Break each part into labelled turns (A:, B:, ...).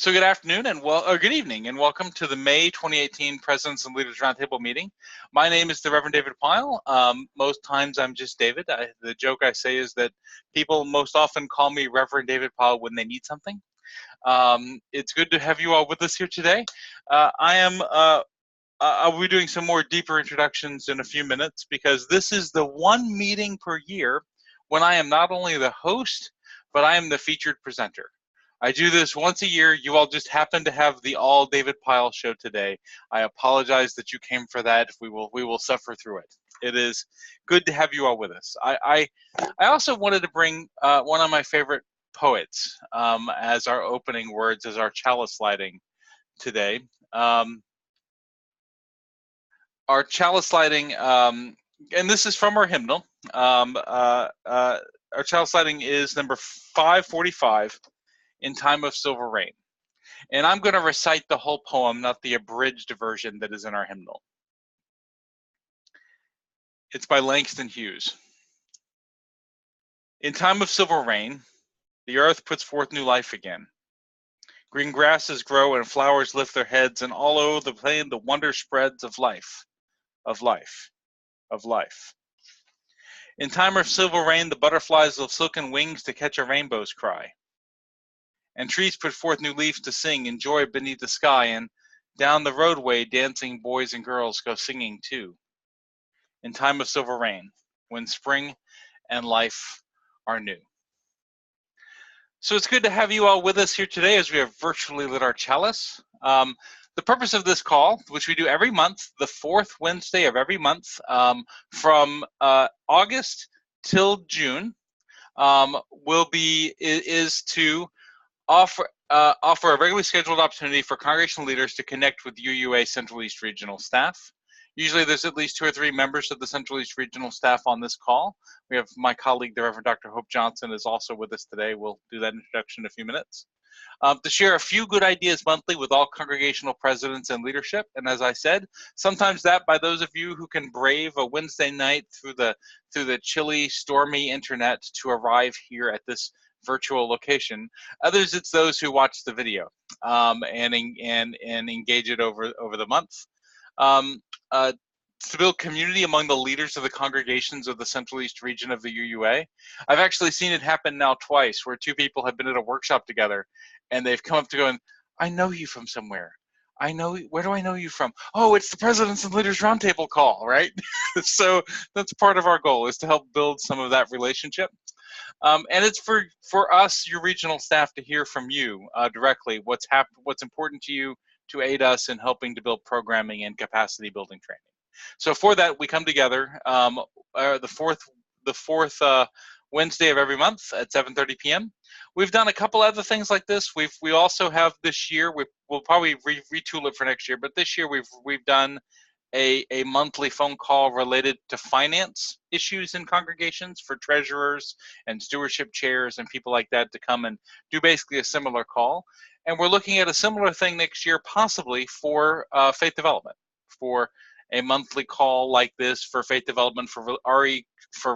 A: So good afternoon or good evening, and welcome to the May 2018 Presidents and Leaders Roundtable meeting. My name is the Reverend David Pyle. Most times I'm just David. The joke I say is that people most often call me Reverend David Pyle when they need something. It's good to have you all with us here today. I'll be doing some more deeper introductions in a few minutes because this is the one meeting per year when I am not only the host, but I am the featured presenter. I do this once a year. You all just happen to have the all David Pyle show today. I apologize that you came for that. We will suffer through it. It is good to have you all with us. I also wanted to bring one of my favorite poets as our opening words, as our chalice lighting today. Our chalice lighting, and this is from our hymnal. Our chalice lighting is number 545. In Time of Silver Rain. And I'm going to recite the whole poem, not the abridged version that is in our hymnal. It's by Langston Hughes. In time of silver rain, the earth puts forth new life again. Green grasses grow and flowers lift their heads, and all over the plain the wonder spreads of life, of life, of life. In time of silver rain, the butterflies of silken wings to catch a rainbow's cry. And trees put forth new leaves to sing in joy beneath the sky, and down the roadway dancing boys and girls go singing too. In time of silver rain, when spring and life are new. So it's good to have you all with us here today as we have virtually lit our chalice. The purpose of this call, which we do every month, the fourth Wednesday of every month, from August till June, is to offer a regularly scheduled opportunity for congregational leaders to connect with UUA Central East Regional staff. Usually there's at least 2 or 3 members of the Central East Regional staff on this call. We have my colleague, the Reverend Dr. Hope Johnson, is also with us today. We'll do that introduction in a few minutes. To share a few good ideas monthly with all congregational presidents and leadership. And as I said, sometimes that by those of you who can brave a Wednesday night through the chilly, stormy internet to arrive here at this virtual location. Others, it's those who watch the video and engage it over the month. To build community among the leaders of the congregations of the Central East region of the UUA. I've actually seen it happen now twice, where 2 people have been at a workshop together and they've come up to go and, I know you from somewhere. Where do I know you from? Oh, it's the Presidents and Leaders Roundtable call, right? So that's part of our goal, is to help build some of that relationship. And it's for us, your regional staff, to hear from you directly what's important to you, to aid us in helping to build programming and capacity building training. So for that, we come together the fourth Wednesday of every month at 7:30 p.m. We've done a couple other things like this. We also have this year, we'll probably retool it for next year, but this year we've done a monthly phone call related to finance issues in congregations for treasurers and stewardship chairs and people like that to come and do basically a similar call. And we're looking at a similar thing next year, possibly for faith development, for a monthly call like this for faith development for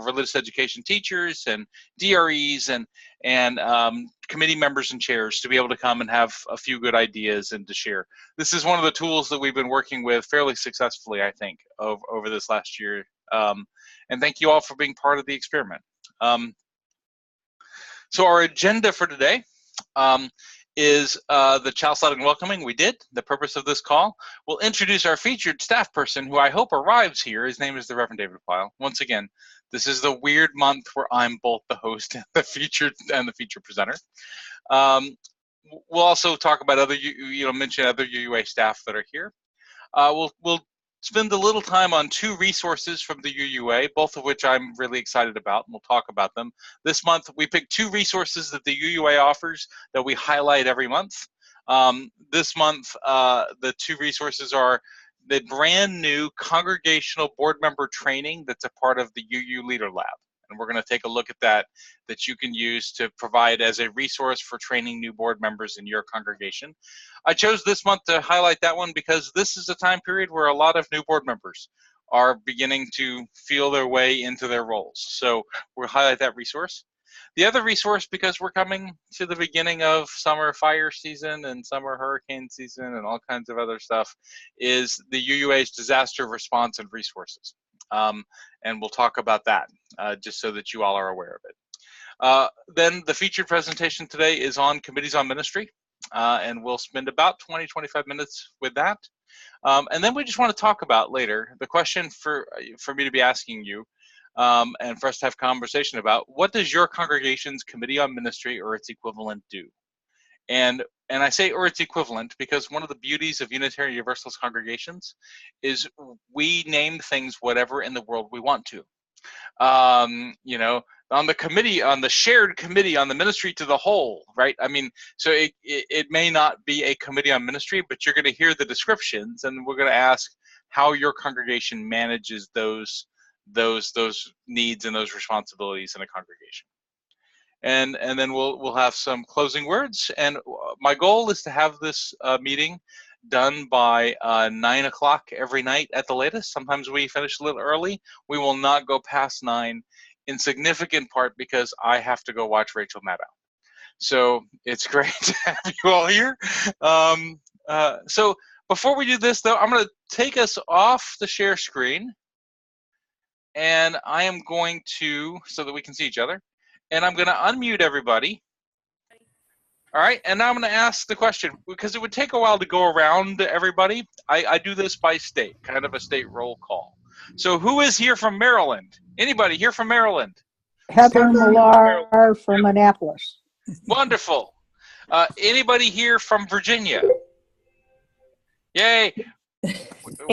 A: religious education teachers and DREs and committee members and chairs to be able to come and have a few good ideas and to share. This is one of the tools that we've been working with fairly successfully, I think, over this last year. And thank you all for being part of the experiment. So our agenda for today is the chalice lighting welcoming. We did. The purpose of this call. We'll introduce our featured staff person who I hope arrives here. His name is the Reverend David Pyle. Once again, this is the weird month where I'm both the host and the featured presenter. We'll also talk about mention other UUA staff that are here. We'll spend a little time on 2 resources from the UUA, both of which I'm really excited about, and we'll talk about them. This month, we picked 2 resources that the UUA offers that we highlight every month. This month, the 2 resources are the brand new congregational board member training that's a part of the UU Leader Lab. And we're going to take a look at that you can use to provide as a resource for training new board members in your congregation. I chose this month to highlight that one because this is a time period where a lot of new board members are beginning to feel their way into their roles. So we'll highlight that resource. The other resource, because we're coming to the beginning of summer fire season and summer hurricane season and all kinds of other stuff, is the UUA's Disaster Response and Resources. And we'll talk about that just so that you all are aware of it. Then the featured presentation today is on committees on ministry, and we'll spend about 20-25 minutes with that. And then we just want to talk about later the question for me to be asking you, and for us to have conversation about, what does your congregation's committee on ministry or its equivalent do? And I say or its equivalent because one of the beauties of Unitarian Universalist congregations is we name things whatever in the world we want to. You know, on the committee, on the shared committee on the ministry to the whole, right? I mean, so it may not be a committee on ministry, but you're going to hear the descriptions, and we're going to ask how your congregation manages those needs and those responsibilities in a congregation. And then we'll have some closing words. And my goal is to have this meeting done by 9 o'clock every night at the latest. Sometimes we finish a little early. We will not go past 9, in significant part because I have to go watch Rachel Maddow. So it's great to have you all here. So before we do this, though, I'm going to take us off the share screen. And I am going to, so that we can see each other, and I'm going to unmute everybody. All right, and now I'm going to ask the question, because it would take a while to go around to everybody. I do this by state, kind of a state roll call. So who is here from Maryland? Anybody here from Maryland?
B: Heather Millar from Annapolis.
A: Wonderful. Anybody here from Virginia? Yay.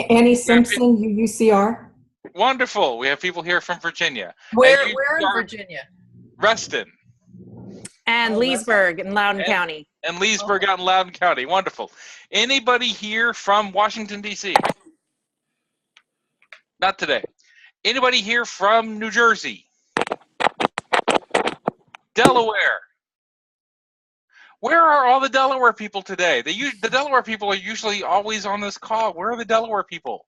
C: Annie Simpson, UUCR.
A: Wonderful. We have people here from Virginia.
D: Where in Virginia?
A: Reston.
E: And Leesburg in Loudoun County.
A: And Leesburg out in Loudoun County. Wonderful. Anybody here from Washington, D.C.? Not today. Anybody here from New Jersey? Delaware? Where are all the Delaware people today? The Delaware people are usually always on this call. Where are the Delaware people?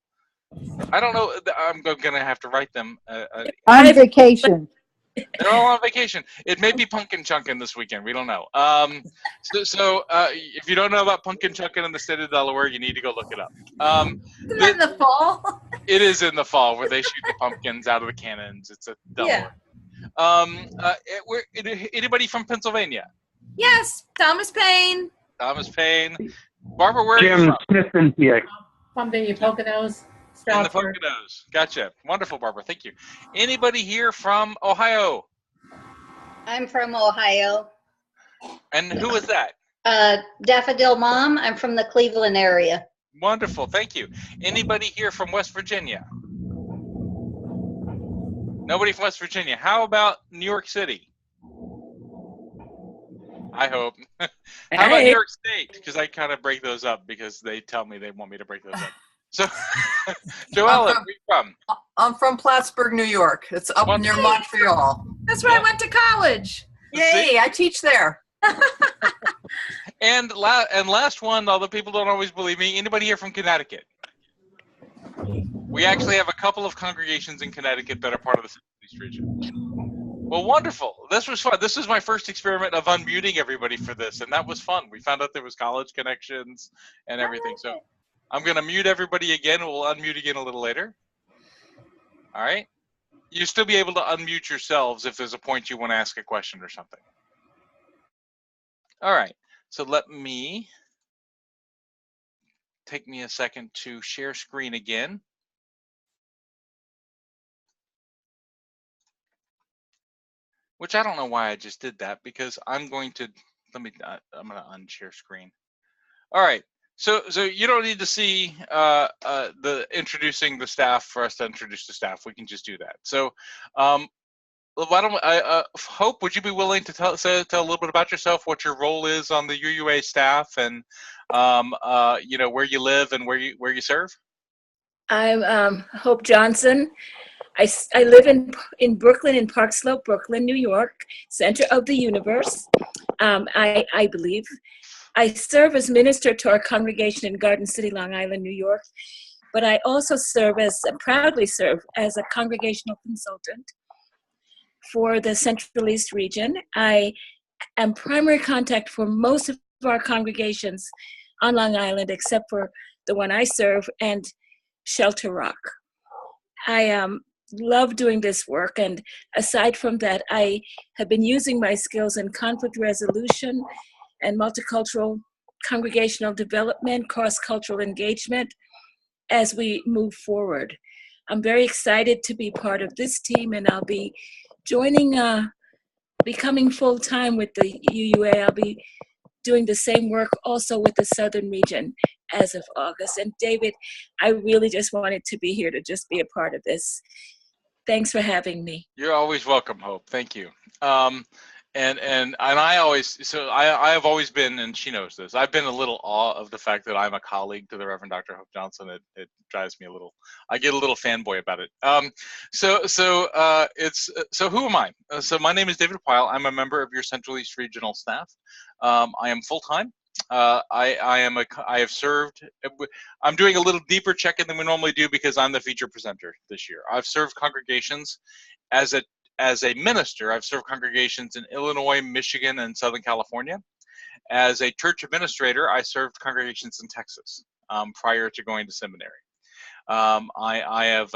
A: I don't know. I'm going to have to write them.
B: On vacation.
A: They're all on vacation. It may be pumpkin chunkin' this weekend. We don't know. So if you don't know about pumpkin chunkin' in the state of Delaware, you need to go look it up.
D: Isn't that in the fall?
A: It is in the fall where they shoot the pumpkins out of the cannons. It's a Delaware. Yeah. Anybody from Pennsylvania?
D: Yes, Thomas Paine.
A: Thomas Paine. Barbara, where are
F: Jim
A: you from?
F: Smith here.
D: From the Poconos.
A: In the Poconos. Gotcha. Wonderful, Barbara. Thank you. Anybody here from Ohio?
G: I'm from Ohio.
A: And who is that?
G: Daffodil Mom. I'm from the Cleveland area.
A: Wonderful. Thank you. Anybody here from West Virginia? Nobody from West Virginia. How about New York City? I hope. How about New York State? Because I kind of break those up because they tell me they want me to break those up. So, Joella, where are you from?
H: I'm from Plattsburgh, New York. It's up near Montreal.
D: That's where I went to college.
H: Yay, I teach there.
A: And last one, although people don't always believe me, anybody here from Connecticut? We actually have a couple of congregations in Connecticut that are part of the Southeast region. Well, wonderful. This was fun. This is my first experiment of unmuting everybody for this, and that was fun. We found out there was college connections and everything. So I'm going to mute everybody again. We'll unmute again a little later. All right. You'll still be able to unmute yourselves if there's a point you want to ask a question or something. All right. So let me take me a second to share screen again. Which I don't know why I just did that, because I'm going to, I'm going to unshare screen. All right. So you don't need to see the introducing the staff for us to introduce the staff. We can just do that. So why don't Hope, would you be willing to tell a little bit about yourself, what your role is on the UUA staff, and you know, where you live and where you serve?
I: I'm Hope Johnson. I live in Brooklyn, in Park Slope, Brooklyn, New York, center of the universe, I believe. I serve as minister to our congregation in Garden City, Long Island, New York, but I also proudly serve as a congregational consultant. for the Central East region. I am primary contact for most of our congregations on Long Island, except for the one I serve and Shelter Rock. I love doing this work, and aside from that, I have been using my skills in conflict resolution and multicultural congregational development, cross-cultural engagement as we move forward. I'm very excited to be part of this team, and I'll be joining, becoming full-time with the UUA. I'll be doing the same work also with the Southern region as of August. And David, I really just wanted to be here to just be a part of this. Thanks for having me.
A: You're always welcome, Hope. Thank you. And I have always been, and she knows this, I've been a little awe of the fact that I'm a colleague to the Reverend Dr. Hope Johnson. It drives me a little, I get a little fanboy about it. So who am I? So my name is David Pyle. I'm a member of your Central East Regional staff. I am full-time. I have served, I'm doing a little deeper check-in than we normally do because I'm the feature presenter this year. I've served congregations as a minister. I've served congregations in Illinois, Michigan, and Southern California. As a church administrator, I served congregations in Texas prior to going to seminary. I have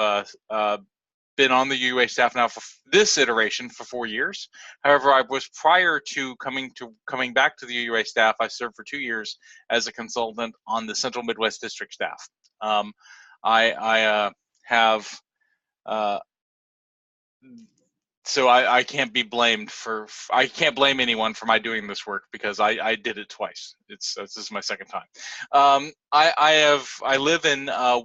A: been on the UUA staff now for this iteration for 4 years. However, I was prior to coming back to the UUA staff, I served for 2 years as a consultant on the Central Midwest District staff. So I can't be blamed for, I can't blame anyone for my doing this work because I did it twice. This is my second time. I live in a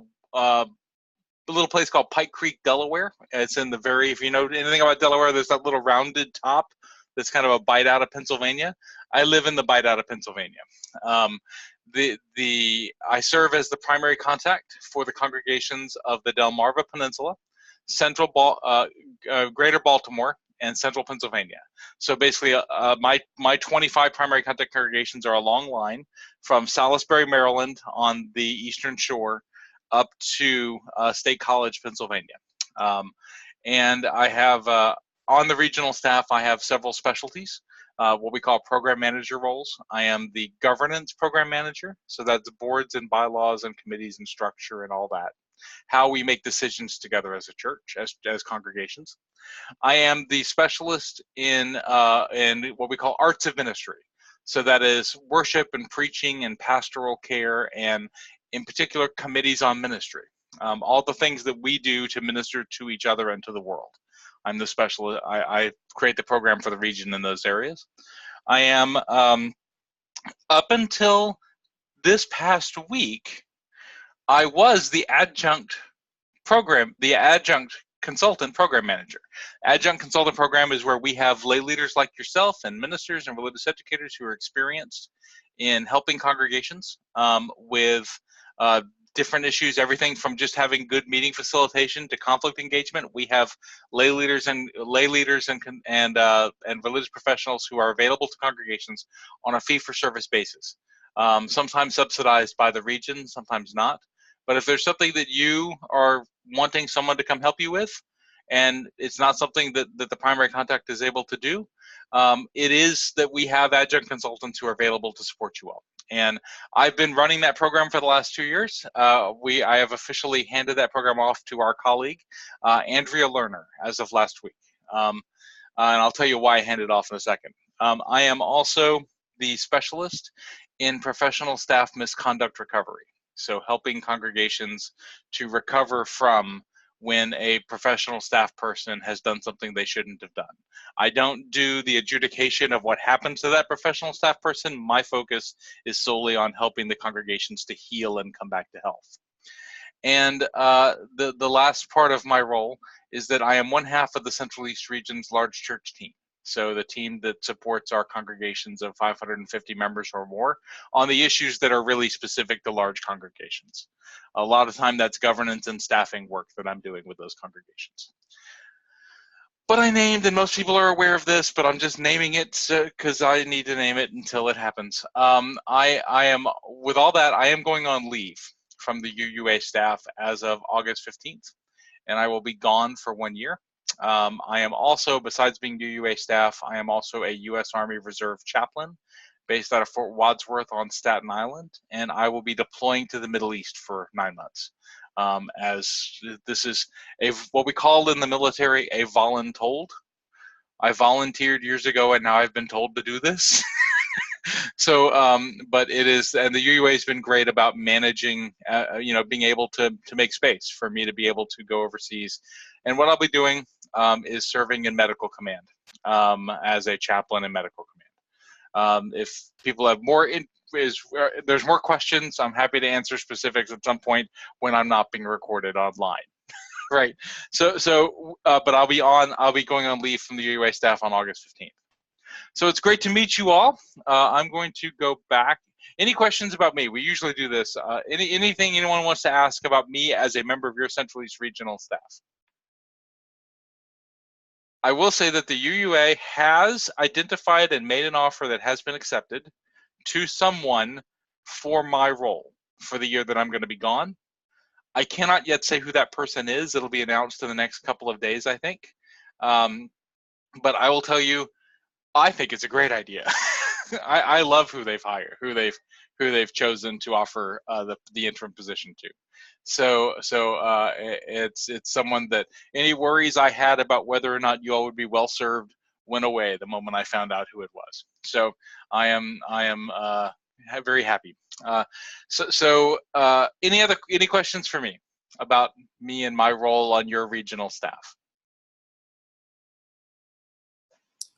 A: little place called Pike Creek, Delaware. It's in the very, if you know anything about Delaware, there's that little rounded top that's kind of a bite out of Pennsylvania. I live in the bite out of Pennsylvania. I serve as the primary contact for the congregations of the Delmarva Peninsula, Greater Baltimore, and Central Pennsylvania. So basically, my 25 primary contact congregations are a long line from Salisbury, Maryland, on the Eastern Shore, up to State College, Pennsylvania. And I have, on the regional staff, I have several specialties, what we call program manager roles. I am the governance program manager, so that's boards and bylaws and committees and structure and all that. How we make decisions together as a church, as congregations. I am the specialist in what we call arts of ministry. So that is worship and preaching and pastoral care, and in particular committees on ministry. All the things that we do to minister to each other and to the world. I'm the specialist. I create the program for the region in those areas. I am, up until this past week, I was the adjunct consultant program manager. Adjunct consultant program is where we have lay leaders like yourself and ministers and religious educators who are experienced in helping congregations with different issues, everything from just having good meeting facilitation to conflict engagement. We have lay leaders and religious professionals who are available to congregations on a fee-for-service basis. Sometimes subsidized by the region, sometimes not. But if there's something that you are wanting someone to come help you with, and it's not something that the primary contact is able to do, it is that we have adjunct consultants who are available to support you all. And I've been running that program for the last 2 years. I have officially handed that program off to our colleague, Andrea Lerner, as of last week. And I'll tell you why I hand it off in a second. I am also the specialist in professional staff misconduct recovery. So helping congregations to recover from when a professional staff person has done something they shouldn't have done. I don't do the adjudication of what happened to that professional staff person. My focus is solely on helping the congregations to heal and come back to health. And the last part of my role is that I am one half of the Central East Region's large church team. So the team that supports our congregations of 550 members or more on the issues that are really specific to large congregations. A lot of time that's governance and staffing work that I'm doing with those congregations. But I named, and most people are aware of this, but I'm just naming it because I need to name it until it happens. I am, with all that, I am going on leave from the UUA staff as of August 15th, and I will be gone for 1 year. I am also, besides being UUA staff, I am also a U.S. Army Reserve chaplain based out of Fort Wadsworth on Staten Island, and I will be deploying to the Middle East for 9 months. As this is what we call in the military a voluntold. I volunteered years ago, and now I've been told to do this. So, but it is, and the UUA has been great about managing, being able to make space for me to be able to go overseas. And what I'll be doing is serving in medical command as a chaplain in medical command. If people have there's more questions, I'm happy to answer specifics at some point when I'm not being recorded online. Right. But I'll be going on leave from the UUA staff on August 15th. So it's great to meet you all. I'm going to go back. Any questions about me? We usually do this. Anything anyone wants to ask about me as a member of your Central East Regional staff? I will say that the UUA has identified and made an offer that has been accepted to someone for my role for the year that I'm going to be gone. I cannot yet say who that person is. It'll be announced in the next couple of days, I think. But I will tell you, I think it's a great idea. I love who they've hired, who they've chosen to offer the interim position to. So it's someone that any worries I had about whether or not you all would be well served went away the moment I found out who it was. So I am very happy. Any questions for me about me and my role on your regional staff?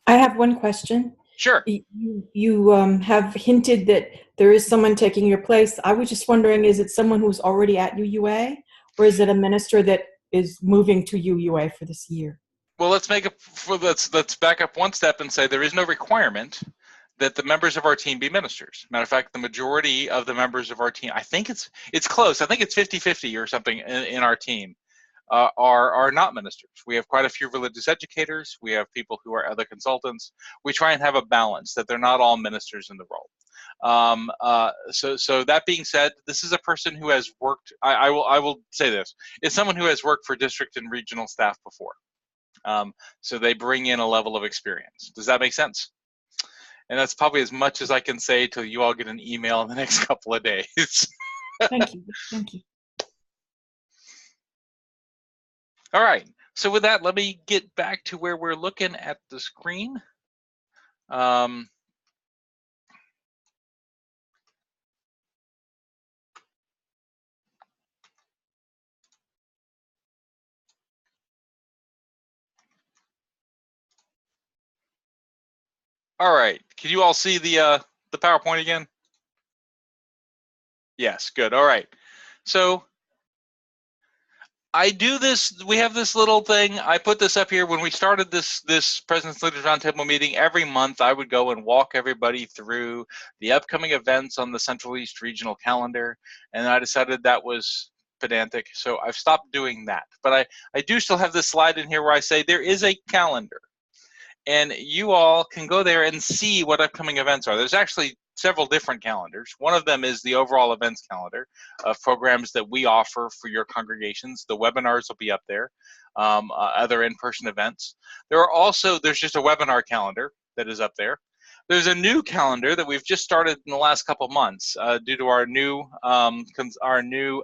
C: I have one question.
A: Sure.
C: You have hinted that there is someone taking your place. I was just wondering, is it someone who's already at UUA, or is it a minister that is moving to UUA for this year?
A: Well, let's back up one step and say there is no requirement that the members of our team be ministers. Matter of fact, the majority of the members of our team, I think it's close. I think it's 50-50 or something in our team. Are not ministers. We have quite a few religious educators. We have people who are other consultants. We try and have a balance that they're not all ministers in the role. So that being said, this is a person who has worked. I will say this: it's someone who has worked for district and regional staff before. So they bring in a level of experience. Does that make sense? And that's probably as much as I can say till you all get an email in the next couple of days.
C: Thank you. Thank you.
A: All right, so with that, let me get back to where we're looking at the screen. All right, can you all see the PowerPoint again? Yes, good, all right. So I do this, we have this little thing, I put this up here when we started this President's Leaders Roundtable meeting. Every month I would go and walk everybody through the upcoming events on the Central East Regional calendar, and I decided that was pedantic, so I've stopped doing that. But I do still have this slide in here where I say there is a calendar, and you all can go there and see what upcoming events are. There's actually several different calendars. One of them is the overall events calendar of programs that we offer for your congregations. The webinars will be up there, other in-person events. There's just a webinar calendar that is up there. There's a new calendar that we've just started in the last couple months due to our new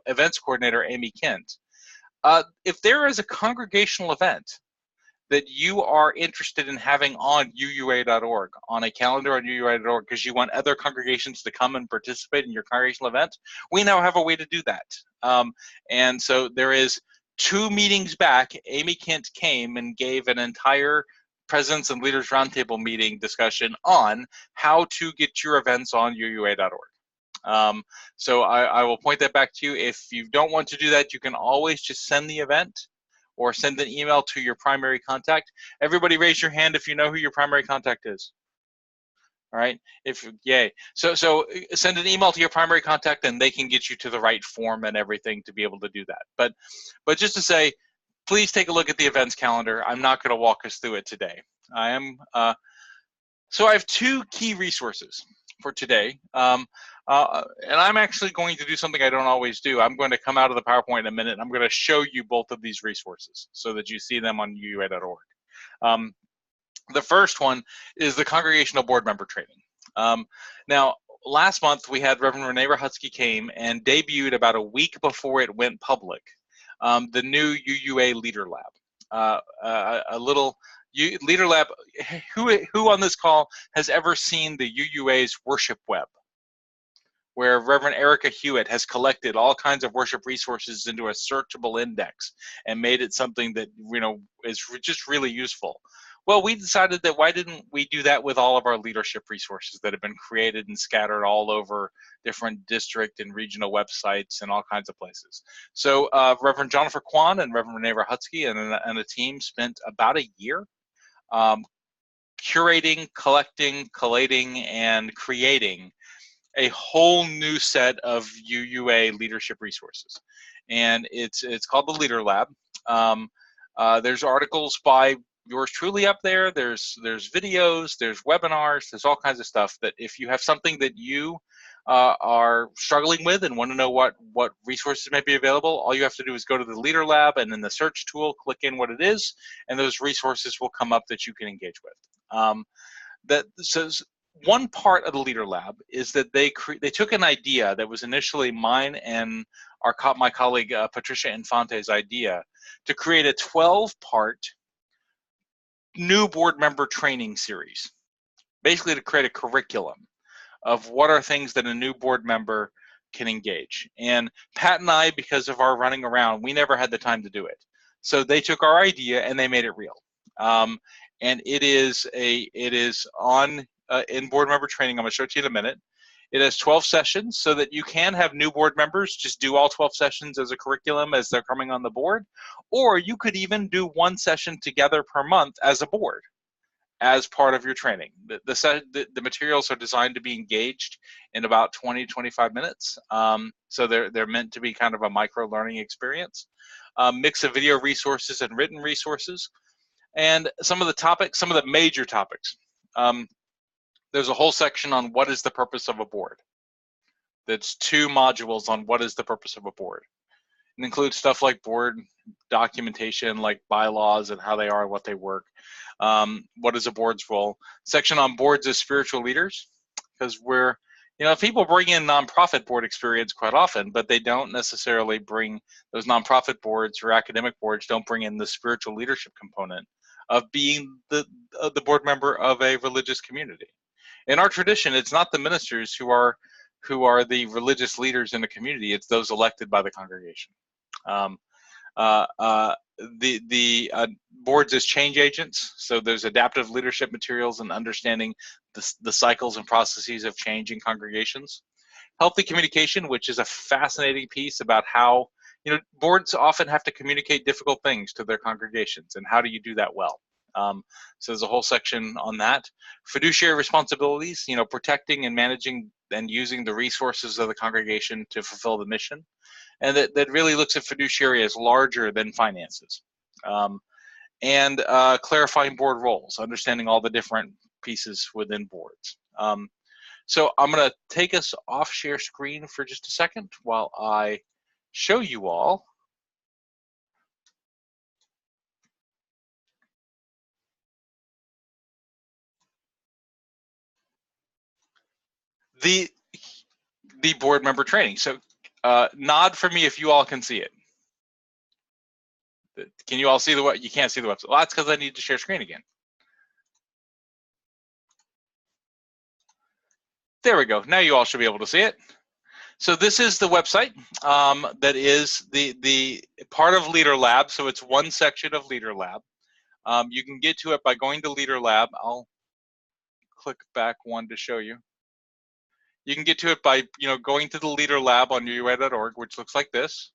A: events coordinator, Amy Kent. If there is a congregational event that you are interested in having on UUA.org, on a calendar on UUA.org, because you want other congregations to come and participate in your congregational event, we now have a way to do that. And so there is 2 meetings back, Amy Kent came and gave an entire Presidents and Leaders Roundtable meeting discussion on how to get your events on UUA.org. So I will point that back to you. If you don't want to do that, you can always just send the event or send an email to your primary contact. Everybody raise your hand if you know who your primary contact is. All right, yay. So send an email to your primary contact and they can get you to the right form and everything to be able to do that. But just to say, please take a look at the events calendar. I'm not gonna walk us through it today. So I have 2 key resources for today. And I'm actually going to do something I don't always do. I'm going to come out of the PowerPoint in a minute. I'm going to show you both of these resources so that you see them on UUA.org. The first one is the Congregational Board Member Training. Now, last month we had Reverend Renee Rahutsky came and debuted about a week before it went public the new UUA Leader Lab. A little Leader Lab. Who on this call has ever seen the UUA's worship web, where Reverend Erica Hewitt has collected all kinds of worship resources into a searchable index and made it something that is just really useful? Well, we decided that why didn't we do that with all of our leadership resources that have been created and scattered all over different district and regional websites and all kinds of places. So Reverend Jonathan Kwan and Reverend Renee Rahutsky and a team spent about a year curating, collecting, collating, and creating a whole new set of UUA leadership resources. And it's called the Leader Lab. There's articles by yours truly up there. There's videos, there's webinars, there's all kinds of stuff that if you have something that you are struggling with and want to know what resources may be available, all you have to do is go to the Leader Lab and in the search tool, click in what it is, and those resources will come up that you can engage with. That says one part of the Leader Lab is that they took an idea that was initially mine and my colleague Patricia Infante's idea to create a 12-part new board member training series, basically to create a curriculum of what are things that a new board member can engage. And Pat and I, because of our running around, we never had the time to do it. So they took our idea and they made it real. And it is on in board member training. I'm going to show it to you in a minute. It has 12 sessions so that you can have new board members just do all 12 sessions as a curriculum as they're coming on the board, or you could even do one session together per month as a board as part of your training. The materials are designed to be engaged in about 20-25 minutes. So they're meant to be kind of a micro learning experience. Mix of video resources and written resources. And some of the major topics. There's a whole section on what is the purpose of a board. That's 2 modules on what is the purpose of a board. It includes stuff like board documentation, like bylaws and how they are and what they work. What is a board's role? Section on boards as spiritual leaders, because people bring in nonprofit board experience quite often, but they don't necessarily bring those nonprofit boards or academic boards don't bring in the spiritual leadership component of being the board member of a religious community. In our tradition, it's not the ministers who are the religious leaders in the community. It's those elected by the congregation. The boards as change agents. So there's adaptive leadership materials and understanding the cycles and processes of change in congregations. Healthy communication, which is a fascinating piece about how boards often have to communicate difficult things to their congregations, and how do you do that well? So there's a whole section on that. Fiduciary responsibilities, protecting and managing and using the resources of the congregation to fulfill the mission. And that really looks at fiduciary as larger than finances. And clarifying board roles, understanding all the different pieces within boards. So I'm going to take us off share screen for just a second while I show you all the board member training. So nod for me if you all can see it. Can you all see the what? You can't see the website. Well, that's because I need to share screen again. There we go. Now you all should be able to see it. So this is the website that is the part of Leader Lab. So it's one section of Leader Lab. You can get to it by going to Leader Lab. I'll click back one to show you. You can get to it by going to the Leader Lab on UUA.org, which looks like this,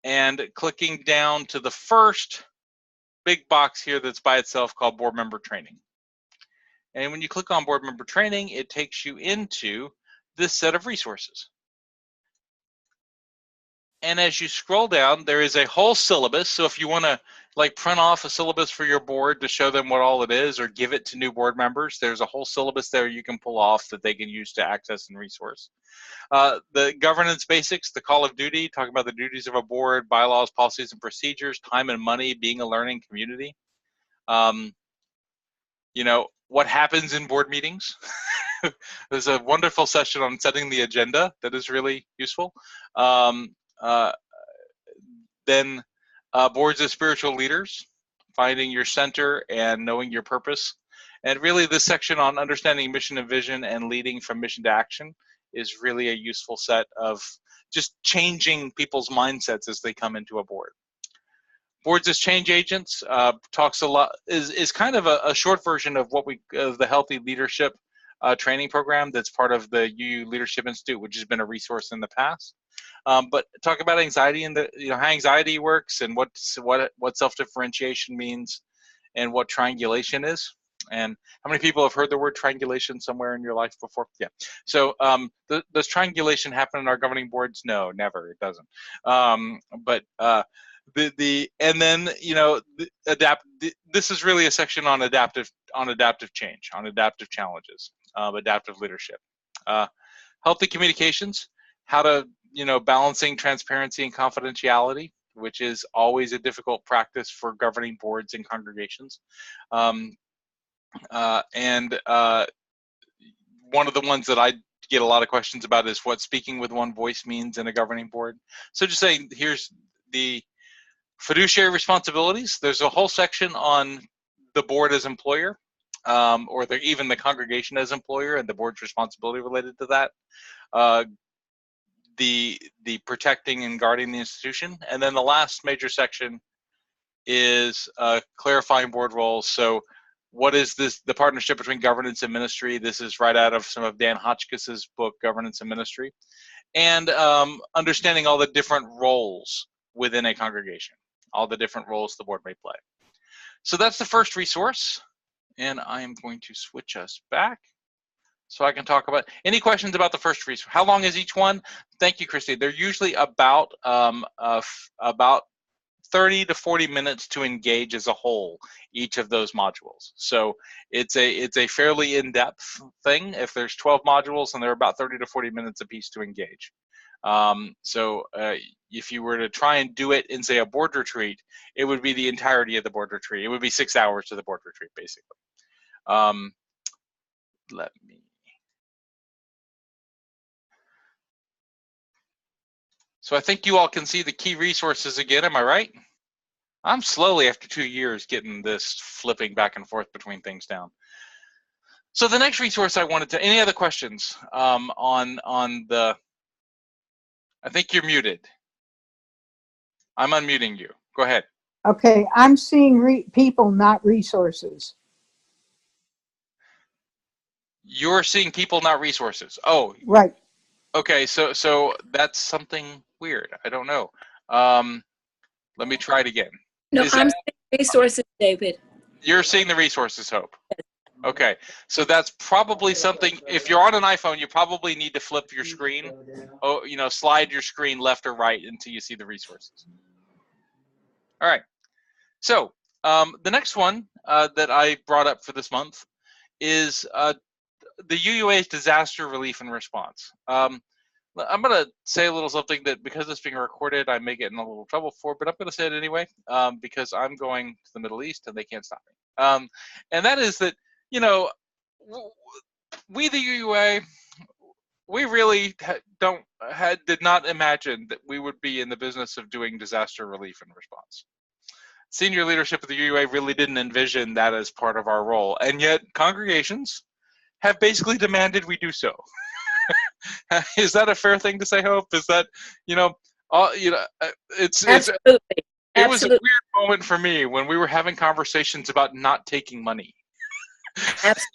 A: and clicking down to the first big box here that's by itself called Board Member Training. And when you click on Board Member Training, it takes you into this set of resources. And as you scroll down, there is a whole syllabus. So if you want to like print off a syllabus for your board to show them what all it is, or give it to new board members. There's a whole syllabus there you can pull off that they can use to access and resource. The governance basics, the call of duty, talking about the duties of a board, bylaws, policies, and procedures, time and money, being a learning community. You know, what happens in board meetings. There's a wonderful session on setting the agenda that is really useful. Then boards as spiritual leaders, finding your center and knowing your purpose. And really this section on understanding mission and vision and leading from mission to action is really a useful set of just changing people's mindsets as they come into a board. Boards as change agents talks a lot, is kind of a short version of what the healthy leadership training program that's part of the UU Leadership Institute, which has been a resource in the past. But talk about anxiety and how anxiety works and what self-differentiation means and what triangulation is. And how many people have heard the word triangulation somewhere in your life before? Yeah. So does triangulation happen in our governing boards? No, never. It doesn't. And then this is really a section on adaptive change, on adaptive challenges, adaptive leadership, healthy communications, how to balancing transparency and confidentiality, which is always a difficult practice for governing boards and congregations. One of the ones that I get a lot of questions about is what speaking with one voice means in a governing board. So just saying, here's the fiduciary responsibilities. There's a whole section on the board as employer, or even the congregation as employer and the board's responsibility related to that. The protecting and guarding the institution. And then the last major section is clarifying board roles. So what is the partnership between governance and ministry? This is right out of some of Dan Hotchkiss's book, Governance and Ministry. And understanding all the different roles within a congregation, all the different roles the board may play. So that's the first resource. And I am going to switch us back so I can talk about any questions about the first resource. How long is each one? Thank you, Christy. They're usually about 30 to 40 minutes to engage as a whole, each of those modules. So it's a fairly in-depth thing. If there's 12 modules, and they're about 30 to 40 minutes a piece to engage. If you were to try and do it in, say, a board retreat, it would be the entirety of the board retreat. It would be 6 hours of the board retreat, basically. Let me. So I think you all can see the key resources again, am I right? I'm slowly, after 2 years, getting this flipping back and forth between things down. So the next resource I wanted to, any other questions on the, I think you're muted. I'm unmuting you. Go ahead.
B: Okay, I'm seeing people, not resources.
A: You're seeing people, not resources. Oh,
B: right.
A: Okay, so that's something weird. I don't know. Let me try it again.
I: No, I'm seeing resources, David.
A: You're seeing the resources, Hope. Okay, so that's probably something. If you're on an iPhone, you probably need to flip your screen. Oh, slide your screen left or right until you see the resources. All right. So the next one that I brought up for this month is the UUA Disaster Relief and Response. I'm going to say a little something that, because it's being recorded, I may get in a little trouble for, but I'm going to say it anyway, because I'm going to the Middle East and they can't stop me. And that is that, we, the UUA, we really did not imagine that we would be in the business of doing disaster relief and response. Senior leadership of the UUA really didn't envision that as part of our role, and yet congregations have basically demanded we do so. Is that a fair thing to say, Hope? Is that,
I: Absolutely.
A: It was a weird moment for me when we were having conversations about not taking money.
I: Absolutely.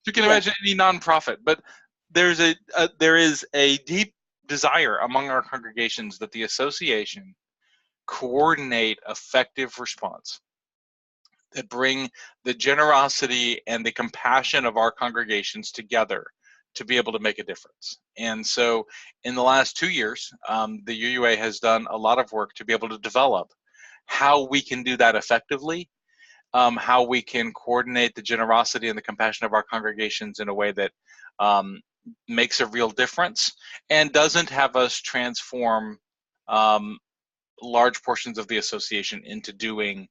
A: You can imagine any nonprofit, but there is a deep desire among our congregations that the association coordinate effective response that bring the generosity and the compassion of our congregations together to be able to make a difference. And so in the last 2 years, the UUA has done a lot of work to be able to develop how we can do that effectively, how we can coordinate the generosity and the compassion of our congregations in a way that makes a real difference and doesn't have us transform large portions of the association into doing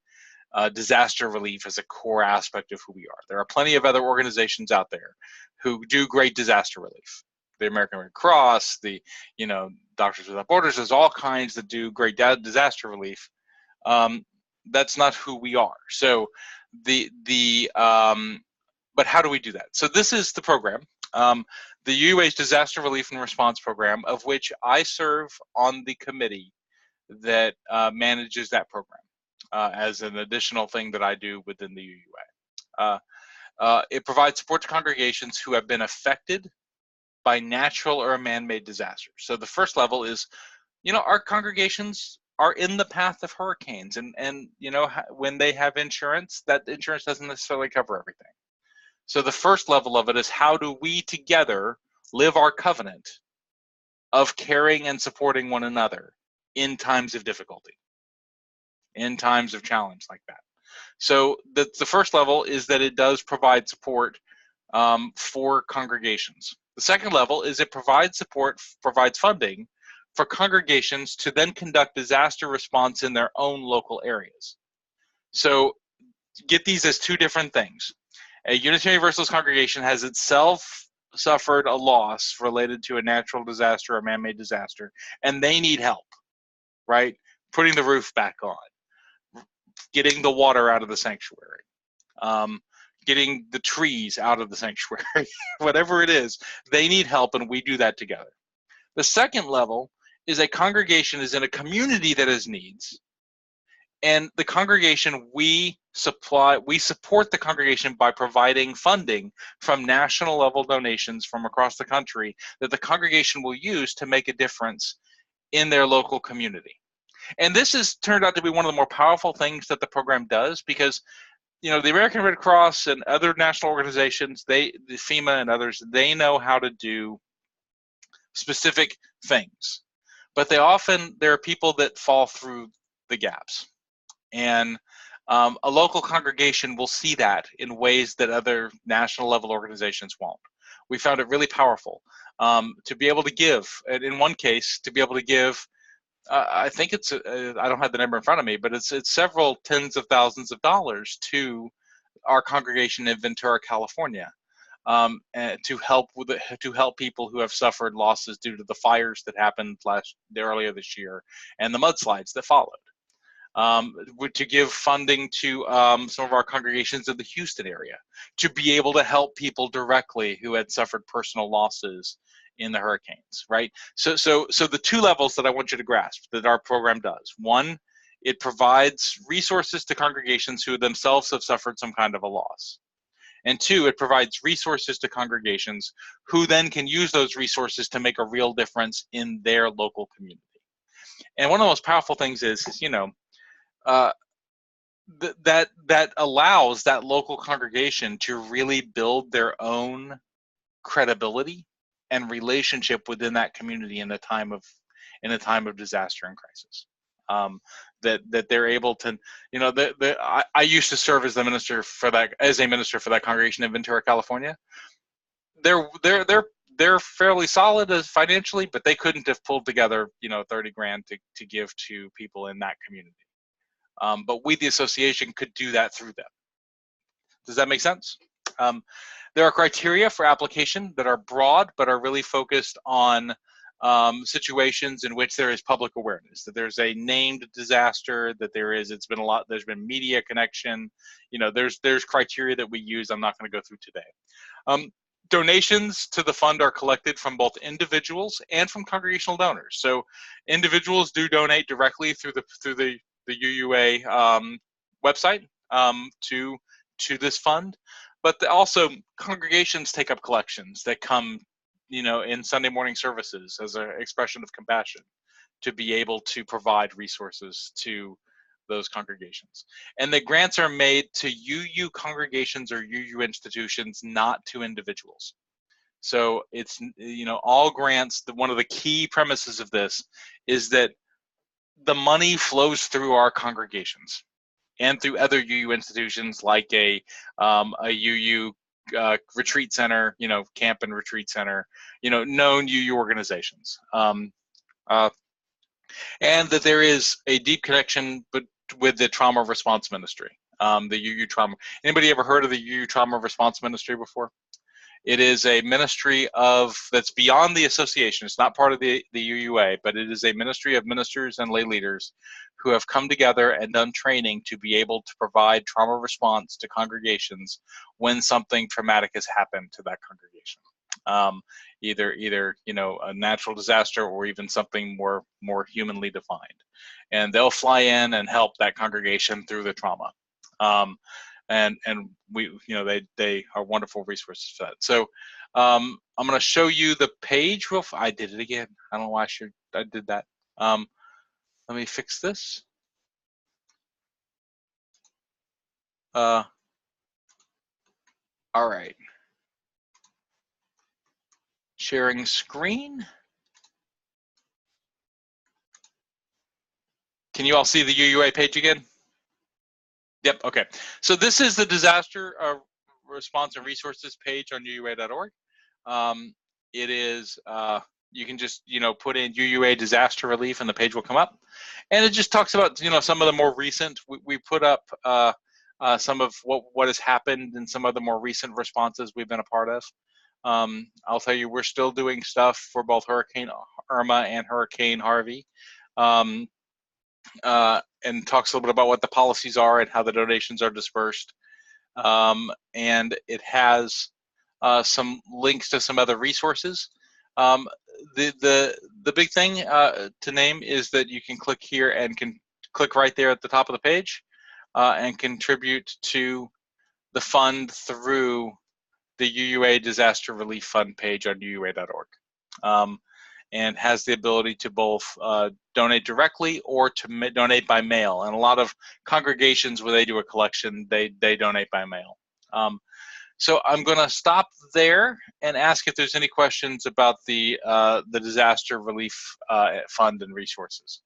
A: disaster relief as a core aspect of who we are. There are plenty of other organizations out there who do great disaster relief. The American Red Cross, the Doctors Without Borders, there's all kinds that do great disaster relief. That's not who we are. So but how do we do that? So this is the program, the UUA's Disaster Relief and Response Program, of which I serve on the committee that manages that program as an additional thing that I do within the UUA. It provides support to congregations who have been affected by natural or man-made disasters. So the first level is, our congregations are in the path of hurricanes, and when they have insurance, that insurance doesn't necessarily cover everything. So the first level of it is, how do we together live our covenant of caring and supporting one another in times of difficulty, in times of challenge like that? So the first level is that it does provide support for congregations. The second level is it provides funding for congregations to then conduct disaster response in their own local areas. So get these as two different things. A Unitarian Universalist congregation has itself suffered a loss related to a natural disaster or man-made disaster, and they need help, right? Putting the roof back on, getting the water out of the sanctuary, getting the trees out of the sanctuary, whatever it is, they need help, and we do that together. The second level is a congregation is in a community that has needs, and the congregation, we support the congregation by providing funding from national level donations from across the country that the congregation will use to make a difference in their local community. And this has turned out to be one of the more powerful things that the program does, because the American Red Cross and other national organizations, the FEMA and others, they know how to do specific things, but there are people that fall through the gaps, and a local congregation will see that in ways that other national level organizations won't. We found it really powerful to be able to give, and in one case, to be able to give, I think it's, I don't have the number in front of me, but it's several tens of thousands of dollars to our congregation in Ventura, California, and to help people who have suffered losses due to the fires that happened earlier this year and the mudslides that followed. To give funding to some of our congregations in the Houston area to be able to help people directly who had suffered personal losses in the hurricanes, right? So the two levels that I want you to grasp that our program does: one, it provides resources to congregations who themselves have suffered some kind of a loss. And two, it provides resources to congregations who then can use those resources to make a real difference in their local community. And one of the most powerful things is that allows that local congregation to really build their own credibility and relationship within that community in a time of disaster and crisis. That they're able to, I used to serve as a minister for that congregation in Ventura, California. They're fairly solid as financially, but they couldn't have pulled together, 30 grand to give to people in that community. But we, the association, could do that through them. Does that make sense? There are criteria for application that are broad, but are really focused on situations in which there is public awareness, that there's a named disaster, that there's been media connection. There's criteria that we use. I'm not going to go through today. Donations to the fund are collected from both individuals and from congregational donors. So individuals do donate directly through the UUA website to this fund, but also congregations take up collections that come, in Sunday morning services as an expression of compassion to be able to provide resources to those congregations. And the grants are made to UU congregations or UU institutions, not to individuals. So it's, all grants, one of the key premises of this is that the money flows through our congregations and through other UU institutions like a UU retreat center, camp and retreat center, known UU organizations. And that there is a deep connection with the trauma response ministry, the UU trauma. Anybody ever heard of the UU trauma response ministry before? It is a ministry that's beyond the association. It's not part of the UUA, but it is a ministry of ministers and lay leaders who have come together and done training to be able to provide trauma response to congregations when something traumatic has happened to that congregation. Either a natural disaster or even something more humanly defined, and they'll fly in and help that congregation through the trauma. And we, they are wonderful resources for that. So I'm going to show you the page. I did it again. I don't know why I did that. Let me fix this. All right. Sharing screen. Can you all see the UUA page again? Yep, okay. So this is the disaster response and resources page on UUA.org. It is, you can just, put in UUA disaster relief and the page will come up. And it just talks about, some of the more recent, we put up some of what has happened and some of the more recent responses we've been a part of. I'll tell you, we're still doing stuff for both Hurricane Irma and Hurricane Harvey. And talks a little bit about what the policies are and how the donations are dispersed. And it has some links to some other resources. The big thing to name is that you can click here and can click right there at the top of the page and contribute to the fund through the UUA Disaster Relief Fund page on UUA.org. And has the ability to both donate directly or to donate by mail. And a lot of congregations, where they do a collection, they donate by mail. So I'm going to stop there and ask if there's any questions about the disaster relief fund and resources.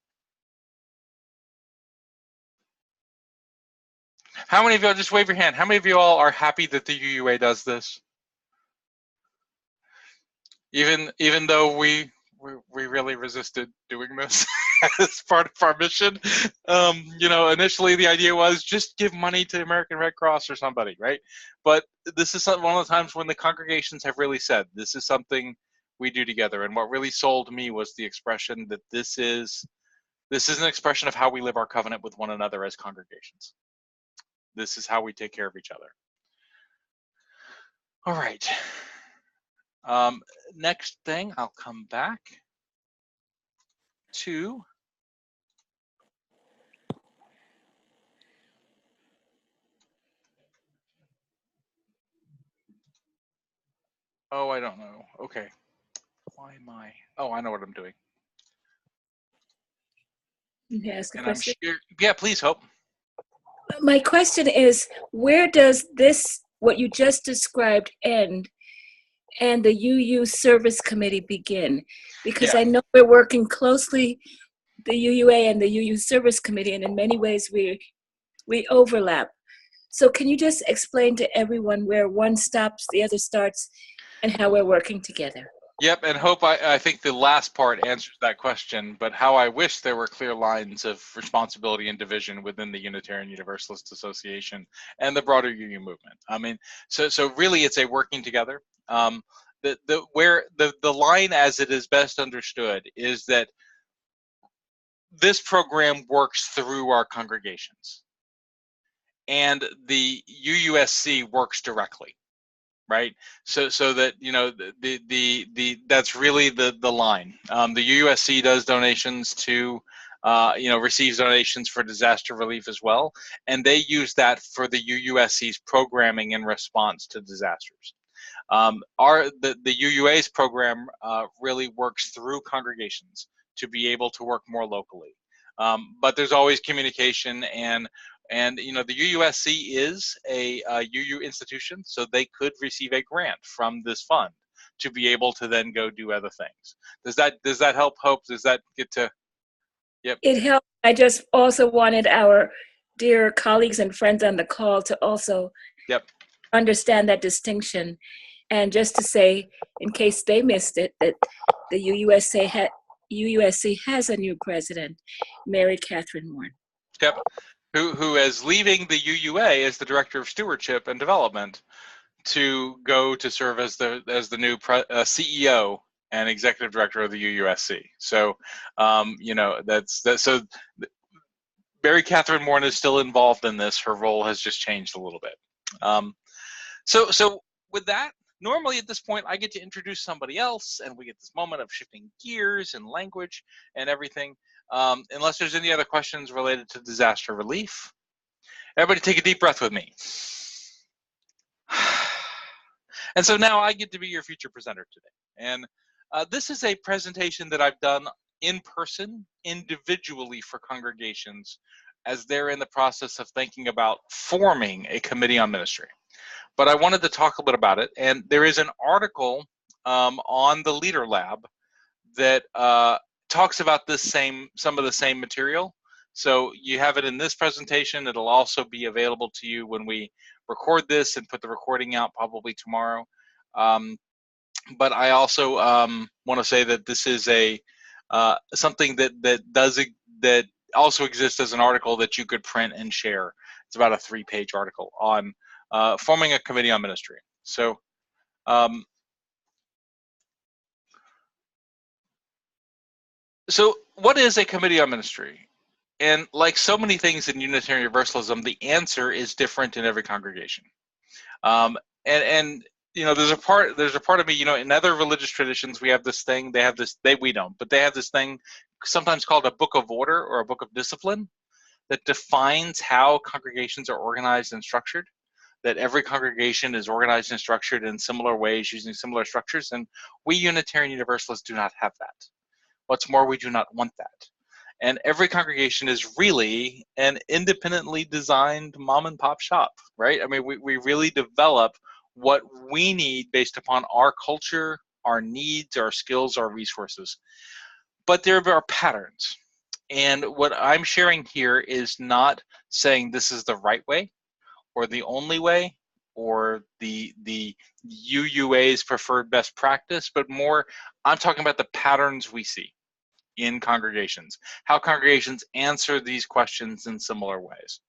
A: How many of y'all, just wave your hand, how many of you all are happy that the UUA does this? Even though we really resisted doing this as part of our mission. Initially the idea was just give money to American Red Cross or somebody, right? But this is one of the times when the congregations have really said, this is something we do together. And what really sold me was the expression that this is an expression of how we live our covenant with one another as congregations. This is how we take care of each other. All right. Next thing, I'll come back to I don't know. Okay. Why am I? Oh, I know what I'm doing.
I: You can ask a
A: And
I: question.
A: I'm sure, yeah, please, Hope.
I: My question is, where does this, what you just described, end and the UU Service Committee begin? Because I know we're working closely, the UUA and the UU Service Committee, and in many ways we overlap. So can you just explain to everyone where one stops, the other starts, and how we're working together?
A: Yep, and Hope, I think the last part answers that question, but how I wish there were clear lines of responsibility and division within the Unitarian Universalist Association and the broader UU movement. I mean, so really it's a working together. Where the line as it is best understood is that this program works through our congregations, and the UUSC works directly. Right, so that that's really the line. The UUSC does donations to, receives donations for disaster relief as well, and they use that for the UUSC's programming in response to disasters. The UUA's program really works through congregations to be able to work more locally, but there's always communication and the UUSC is a UU institution, so they could receive a grant from this fund to be able to then go do other things. Does that help, Hope? Does that get to? Yep.
I: It helped. I just also wanted our dear colleagues and friends on the call to also
A: Yep.
I: understand that distinction. And just to say, in case they missed it, that the UUSC has a new president, Mary Catherine Moore.
A: Yep. Who is leaving the UUA as the director of stewardship and development to go to serve as the new CEO and executive director of the UUSC. So, you know, that's so. Mary Catherine Moore is still involved in this. Her role has just changed a little bit. So with that, normally at this point, I get to introduce somebody else, and we get this moment of shifting gears and language and everything. Unless there's any other questions related to disaster relief. Everybody take a deep breath with me. And so now I get to be your future presenter today. And this is a presentation that I've done in person, individually for congregations as they're in the process of thinking about forming a committee on ministry. But I wanted to talk a bit about it. And there is an article on the Leader Lab that talks about some of the same material. So you have it in this presentation. It'll also be available to you when we record this and put the recording out probably tomorrow. But I also want to say that this is a something that also exists as an article that you could print and share. It's about a 3-page article on forming a committee on ministry. So what is a committee on ministry? And like so many things in Unitarian Universalism, the answer is different in every congregation. And you know, there's a part of me, you know, in other religious traditions, we have this thing, we don't, but they have this thing sometimes called a book of order or a book of discipline that defines how congregations are organized and structured, that every congregation is organized and structured in similar ways using similar structures. And we Unitarian Universalists do not have that. What's more, we do not want that. And every congregation is really an independently designed mom and pop shop, right? I mean, we really develop what we need based upon our culture, our needs, our skills, our resources. But there are patterns. And what I'm sharing here is not saying this is the right way or the only way or the UUA's preferred best practice, but more I'm talking about the patterns we see in congregations, how congregations answer these questions in similar ways.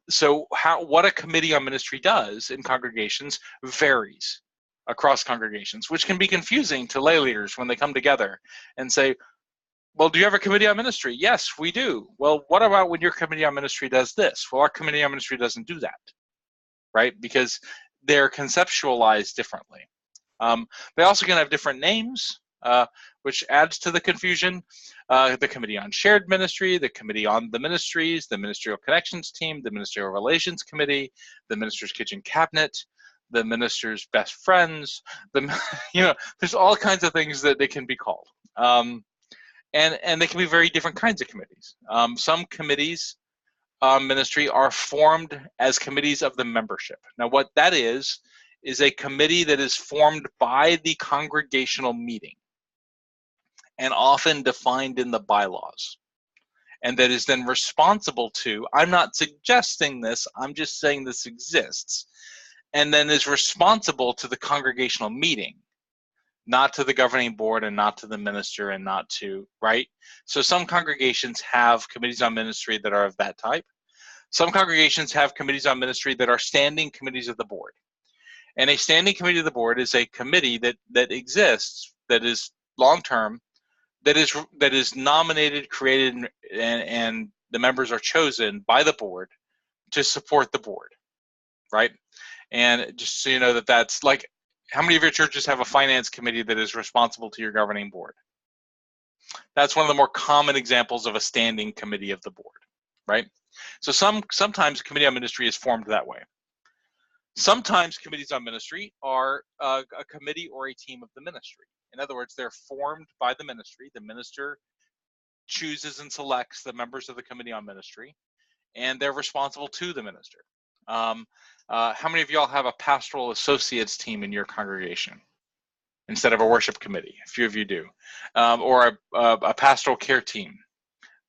A: So what a committee on ministry does in congregations varies across congregations, which can be confusing to lay leaders when they come together and say, well, do you have a committee on ministry? Yes, we do. Well, what about when your committee on ministry does this? Well, our committee on ministry doesn't do that, right? Because they're conceptualized differently. They also can have different names, which adds to the confusion. The Committee on Shared Ministry, the Committee on the Ministries, the Ministerial Connections Team, the Ministerial Relations Committee, the Minister's Kitchen Cabinet, the Minister's Best Friends. You know, there's all kinds of things that they can be called. And they can be very different kinds of committees. Some committees on ministry are formed as committees of the membership. Now, what that is a committee that is formed by the congregational meeting and often defined in the bylaws, and that is then responsible to, I'm not suggesting this, I'm just saying this exists, and then is responsible to the congregational meeting, not to the governing board and not to the minister and not to, right? So some congregations have committees on ministry that are of that type. Some congregations have committees on ministry that are standing committees of the board. And a standing committee of the board is a committee that exists, that is long-term, that is nominated, created, and the members are chosen by the board to support the board, right? And just so you know that's like, how many of your churches have a finance committee that is responsible to your governing board? That's one of the more common examples of a standing committee of the board, right? So sometimes a committee on ministry is formed that way. Sometimes committees on ministry are a committee or a team of the ministry. In other words, they're formed by the ministry. The minister chooses and selects the members of the committee on ministry, and they're responsible to the minister. How many of y'all have a pastoral associates team in your congregation? instead of a worship committee. A few of you do. Or a pastoral care team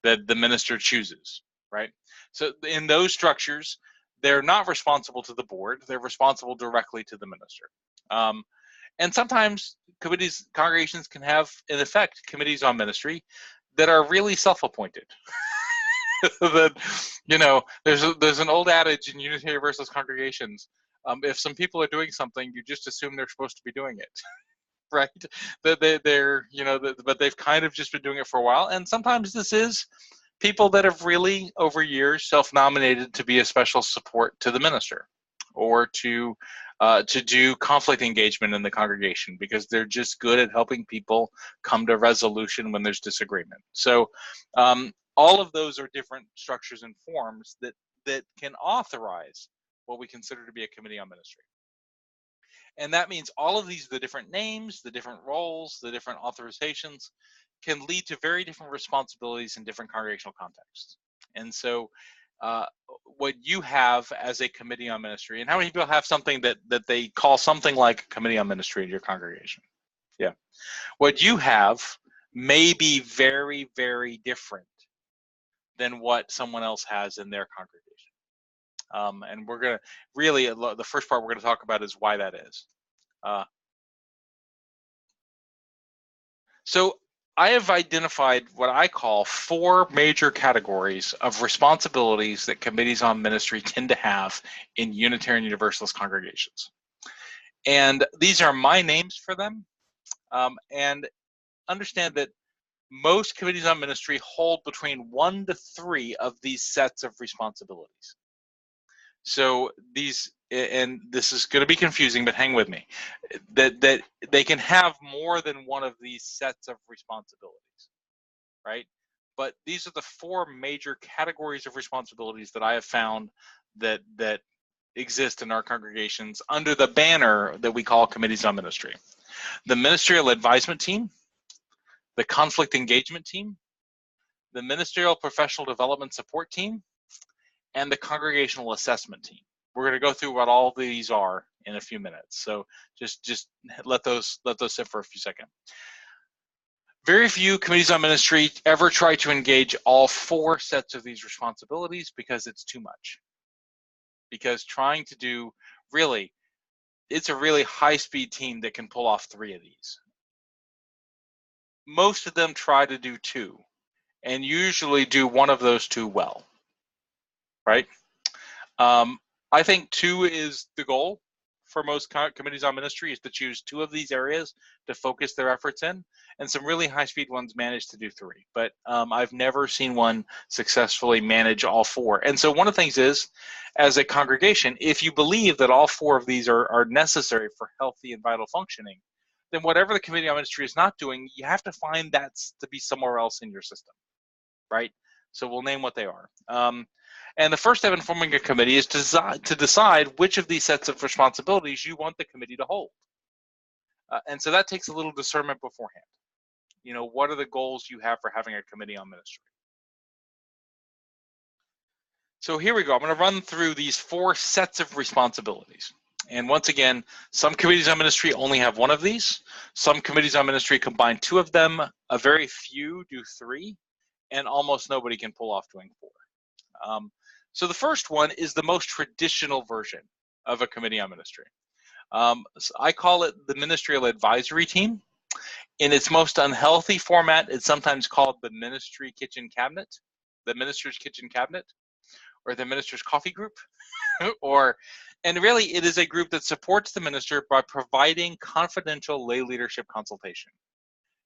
A: that the minister chooses, right? So in those structures, they're not responsible to the board. They're responsible directly to the minister. And sometimes congregations can have, in effect, committees on ministry that are really self-appointed. That, you know, there's an old adage in Unitarian Universalist congregations: if some people are doing something, you just assume they're supposed to be doing it, right? That they're, you know, but they've kind of just been doing it for a while. And sometimes this is people that have really, over years, self-nominated to be a special support to the minister, or to do conflict engagement in the congregation, because they're just good at helping people come to resolution when there's disagreement. So all of those are different structures and forms that can authorize what we consider to be a committee on ministry. And that means all of these, the different names, the different roles, the different authorizations, can lead to very different responsibilities in different congregational contexts. And so what you have as a committee on ministry, and how many people have something that they call something like a committee on ministry in your congregation? Yeah. What you have may be very, very different than what someone else has in their congregation. And we're going to really, the first part we're going to talk about is why that is. So I have identified what I call 4 major categories of responsibilities that committees on ministry tend to have in Unitarian Universalist congregations. And these are my names for them. And understand that most committees on ministry hold between 1 to 3 of these sets of responsibilities. So these, and this is going to be confusing, but hang with me, that they can have more than one of these sets of responsibilities, right? But these are the 4 major categories of responsibilities that I have found that exist in our congregations under the banner that we call committees on ministry: the ministerial advisement team, the conflict engagement team, the ministerial professional development support team, and the congregational assessment team. We're going to go through what all these are in a few minutes. So just let those sit for a few seconds. Very few committees on ministry ever try to engage all 4 sets of these responsibilities, because it's too much. Because trying to do, really, it's a really high-speed team that can pull off 3 of these. Most of them try to do 2, and usually do 1 of those 2 well, right? I think 2 is the goal for most committees on ministry, is to choose 2 of these areas to focus their efforts in, and some really high-speed ones manage to do 3. But I've never seen one successfully manage all 4. And so one of the things is, as a congregation, if you believe that all 4 of these are necessary for healthy and vital functioning, then whatever the committee on ministry is not doing, you have to find that to be somewhere else in your system, right? So we'll name what they are. And the first step in forming a committee is to decide which of these sets of responsibilities you want the committee to hold. And so that takes a little discernment beforehand. You know, what are the goals you have for having a committee on ministry? So here we go. I'm going to run through these 4 sets of responsibilities. And once again, some committees on ministry only have 1 of these. Some committees on ministry combine 2 of them. A very few do 3. And almost nobody can pull off doing 4. So the first one is the most traditional version of a committee on ministry. So I call it the ministerial advisory team. In its most unhealthy format, it's sometimes called the ministry kitchen cabinet, the minister's kitchen cabinet, or the minister's coffee group. And really, it is a group that supports the minister by providing confidential lay leadership consultation.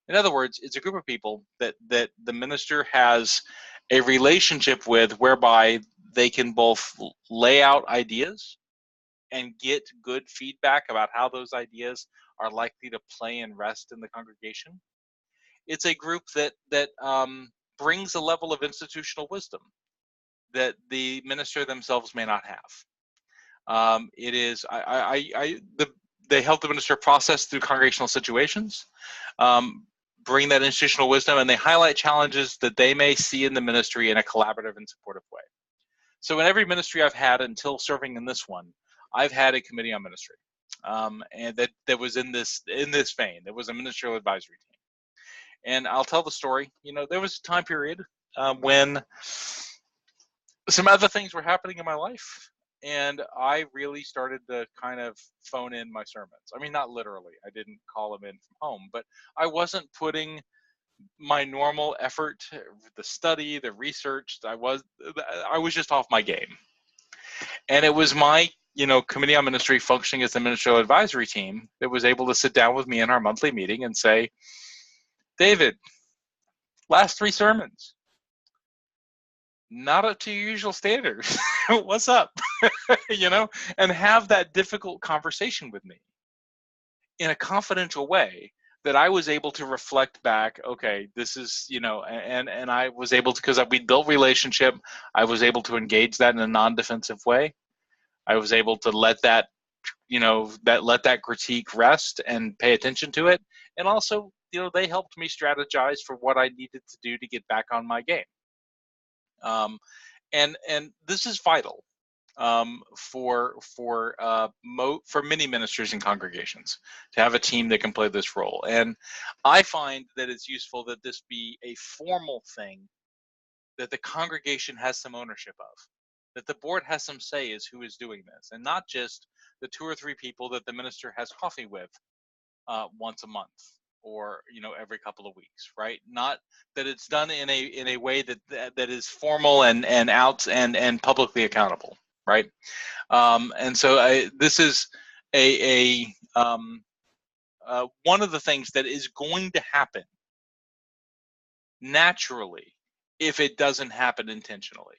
A: In other words, it's a group of people that the minister has a relationship with, whereby they can both lay out ideas and get good feedback about how those ideas are likely to play and rest in the congregation. It's a group that brings a level of institutional wisdom that the minister themselves may not have. It is they help the minister process through congregational situations, bring that institutional wisdom, and they highlight challenges that they may see in the ministry in a collaborative and supportive way. So in every ministry I've had until serving in this one, I've had a committee on ministry. and that was in this vein. There was a ministerial advisory team. And I'll tell the story. You know, there was a time period when some other things were happening in my life, and I really started to kind of phone in my sermons. I mean, not literally. I didn't call them in from home, but I wasn't putting my normal effort, the study, the research. I was just off my game. And it was my, committee on ministry functioning as the ministerial advisory team that was able to sit down with me in our monthly meeting and say, David, last 3 sermons, not up to your usual standards. What's up? And have that difficult conversation with me in a confidential way that I was able to reflect back, okay, this is, and I was able to, because we built relationship, I was able to engage that in a non-defensive way. I was able to let that, let that critique rest and pay attention to it. And also, they helped me strategize for what I needed to do to get back on my game. And this is vital for many ministers and congregations to have a team that can play this role. And I find that it's useful that this be a formal thing that the congregation has some ownership of, that the board has some say as who is doing this, and not just the 2 or 3 people that the minister has coffee with once a month or every couple of weeks, right? Not that it's done in a way that is formal and out and publicly accountable, right? And so this is one of the things that is going to happen naturally if it doesn't happen intentionally.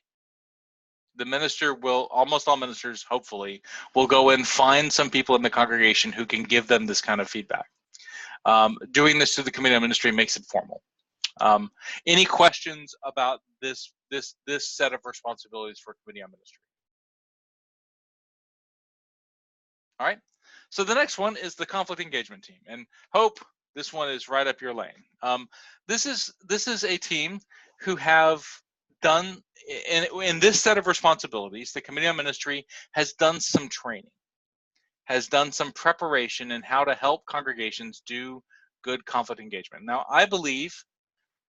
A: The minister will, almost all ministers, hopefully, will go and find some people in the congregation who can give them this kind of feedback. Doing this through the committee on ministry makes it formal. Any questions about this set of responsibilities for committee on ministry? All right. So the next one is the conflict engagement team, and Hope, this one is right up your lane. This is a team who have done in this set of responsibilities. The committee on ministry has done some training, has done some preparation in how to help congregations do good conflict engagement. Now, I believe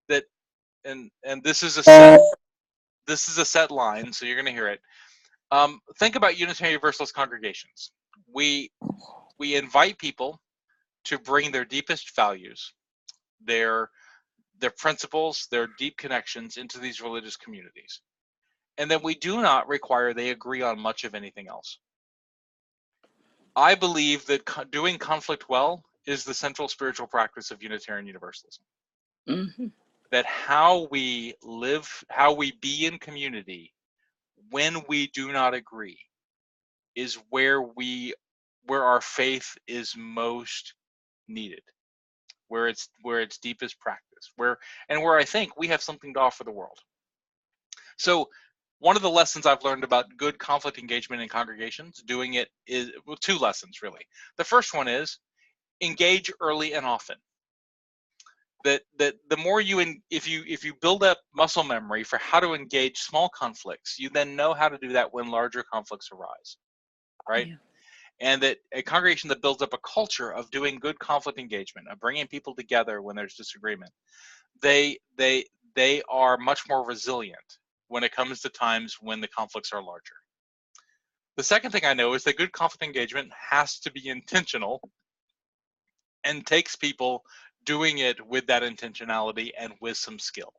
A: that, and this is a set line, so you're going to hear it. Think about Unitarian Universalist congregations. We invite people to bring their deepest values, their principles, their deep connections into these religious communities. And then we do not require they agree on much of anything else. I believe that doing conflict well is the central spiritual practice of Unitarian Universalism.
I: Mm-hmm.
A: That how we live, how we be in community when we do not agree is where our faith is most needed, where it's deepest practice, where I think we have something to offer the world. So one of the lessons I've learned about good conflict engagement in congregations, doing it is, well, 2 lessons really. The first one is engage early and often. That the more if you build up muscle memory for how to engage small conflicts, you then know how to do that when larger conflicts arise, right? Yeah. And that a congregation that builds up a culture of doing good conflict engagement, of bringing people together when there's disagreement, they are much more resilient when it comes to times when the conflicts are larger. The second thing I know is that good conflict engagement has to be intentional and takes people doing it with that intentionality and with some skill.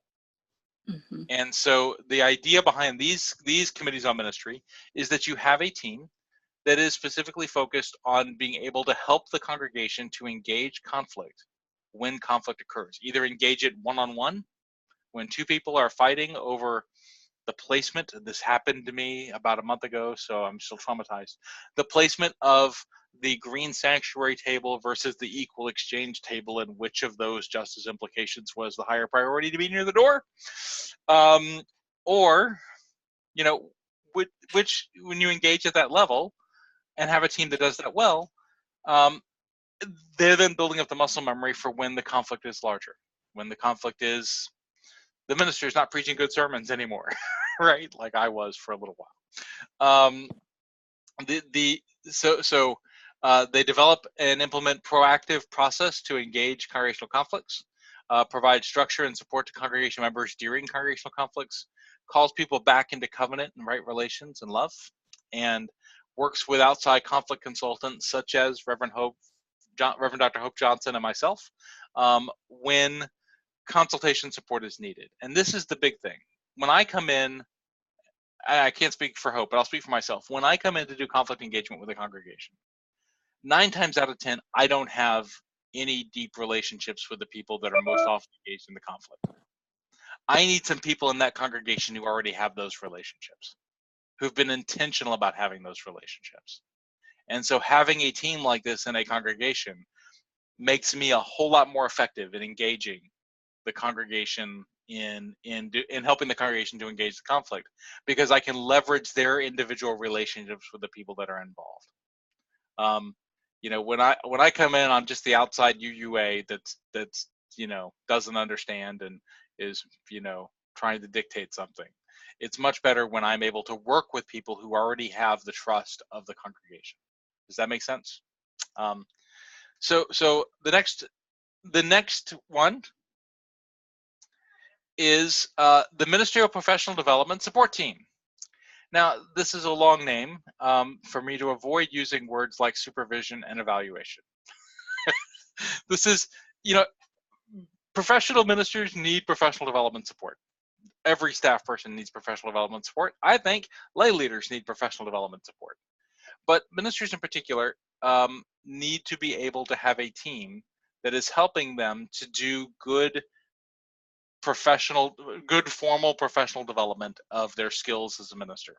A: Mm-hmm. And so the idea behind these committees on ministry is that you have a team that is specifically focused on being able to help the congregation to engage conflict when conflict occurs. Either engage it one-on-one, when 2 people are fighting over the placement. This happened to me about a month ago, so I'm still traumatized. The placement of the green sanctuary table versus the equal exchange table, and which of those justice implications was the higher priority to be near the door. Or, which when you engage at that level and have a team that does that well, they're then building up the muscle memory for when the conflict is larger, when the conflict is the minister's not preaching good sermons anymore, right? Like I was for a little while. They develop and implement proactive process to engage congregational conflicts, provide structure and support to congregation members during congregational conflicts, calls people back into covenant and right relations and love, and works with outside conflict consultants such as Reverend Dr. Hope Johnson and myself when consultation support is needed. And this is the big thing. When I come in, I can't speak for Hope, but I'll speak for myself. When I come in to do conflict engagement with a congregation, 9 times out of 10, I don't have any deep relationships with the people that are most often engaged in the conflict. I need some people in that congregation who already have those relationships, who've been intentional about having those relationships. And so having a team like this in a congregation makes me a whole lot more effective in engaging the congregation in helping the congregation to engage the conflict, because I can leverage their individual relationships with the people that are involved. You know, when I come in, I'm just the outside UUA that's you know, doesn't understand and is, you know, trying to dictate something. It's much better when I'm able to work with people who already have the trust of the congregation. Does that make sense? So the next one is the Ministerial Professional Development Support Team. Now, this is a long name for me to avoid using words like supervision and evaluation. This is, you know, professional ministers need professional development support. Every staff person needs professional development support. I think lay leaders need professional development support. But ministers in particular need to be able to have a team that is helping them to do good formal professional development of their skills as a minister.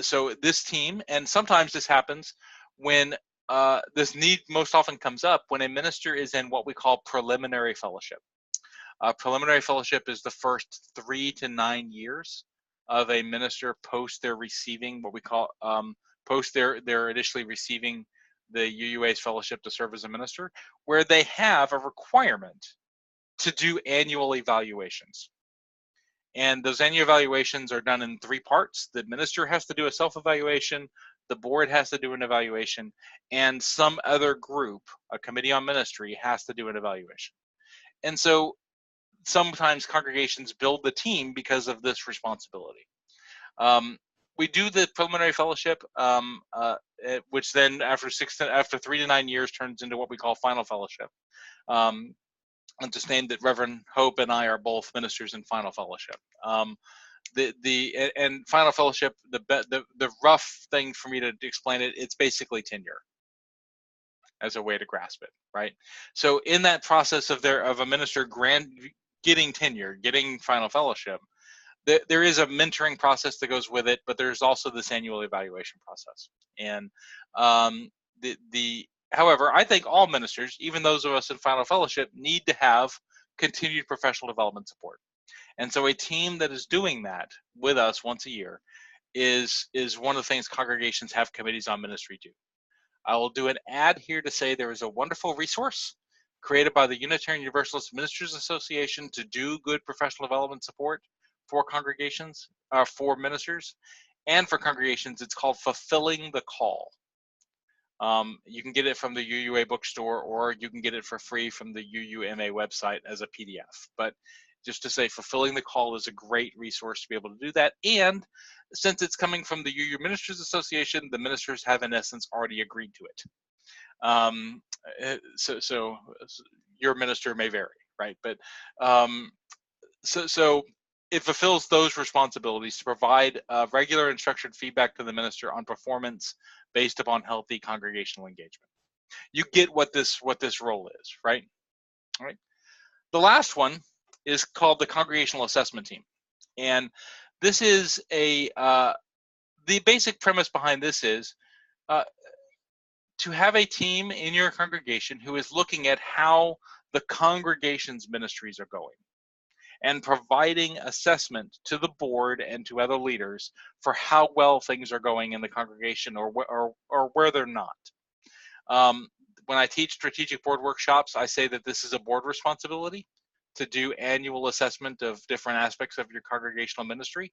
A: So this team, and sometimes this happens when this need most often comes up when a minister is in what we call preliminary fellowship. Preliminary fellowship is the first 3 to 9 years of a minister post their receiving what we call post their initially receiving the UUA's fellowship to serve as a minister, where they have a requirement to do annual evaluations. And those annual evaluations are done in 3 parts. The minister has to do a self-evaluation, the board has to do an evaluation, and some other group, a committee on ministry, has to do an evaluation. And so sometimes congregations build the team because of this responsibility. We do the preliminary fellowship, which then after 3 to 9 years turns into what we call final fellowship. Understand that Reverend Hope and I are both ministers in final fellowship. And final fellowship, the rough thing for me to explain it, it's basically tenure as a way to grasp it, right? So in that process of a minister getting tenure, getting final fellowship, there is a mentoring process that goes with it, but there's also this annual evaluation process. And however, I think all ministers, even those of us in final fellowship, need to have continued professional development support. And so a team that is doing that with us once a year is one of the things congregations have committees on ministry do. I will do an ad here to say there is a wonderful resource created by the Unitarian Universalist Ministers Association to do good professional development support for congregations, for ministers, and for congregations. It's called Fulfilling the Call. You can get it from the UUA bookstore, or you can get it for free from the UUMA website as a PDF. But just to say, Fulfilling the Call is a great resource to be able to do that. And since it's coming from the UU Ministers Association, the ministers have in essence already agreed to it. So your minister may vary, right? But so it fulfills those responsibilities to provide regular and structured feedback to the minister on performance based upon healthy congregational engagement. You get what this role is, right? All right. The last one is called the Congregational Assessment Team, and this is the basic premise behind this is to have a team in your congregation who is looking at how the congregation's ministries are going, and providing assessment to the board and to other leaders for how well things are going in the congregation or where they're not. When I teach strategic board workshops, I say that this is a board responsibility to do annual assessment of different aspects of your congregational ministry,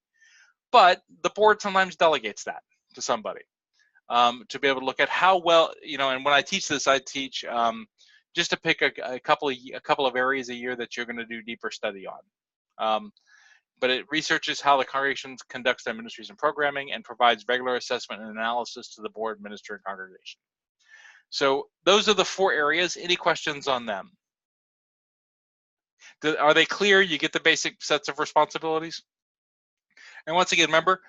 A: but the board sometimes delegates that to somebody. to be able to look at how well, and when I teach this, I teach just to pick a couple of areas a year that you're going to do deeper study on. But it researches how the congregation conducts their ministries and programming and provides regular assessment and analysis to the board, minister, and congregation. So those are the 4 areas. Any questions on them? Are they clear? You get the basic sets of responsibilities? And once again, remember,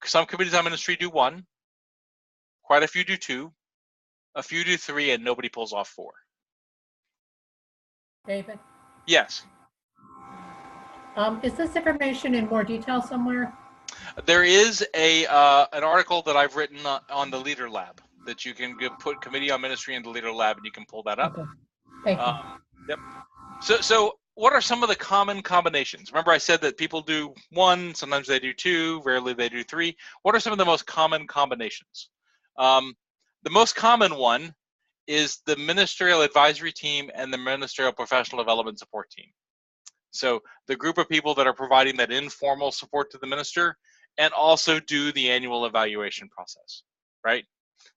A: some committees on ministry do 1, quite a few do 2, a few do 3, and nobody pulls off 4.
D: David,
A: Yes.
D: is this information in more detail somewhere?
A: There is an article that I've written on the Leader Lab that you can put Committee on Ministry in the Leader Lab, and you can pull that up.
D: Okay. Thank you.
A: Yep. So what are some of the common combinations? Remember I said that people do 1, sometimes they do 2, rarely they do 3. What are some of the most common combinations? The most common one is the Ministerial Advisory Team and the Ministerial Professional Development Support Team. So the group of people that are providing that informal support to the minister and also do the annual evaluation process, right?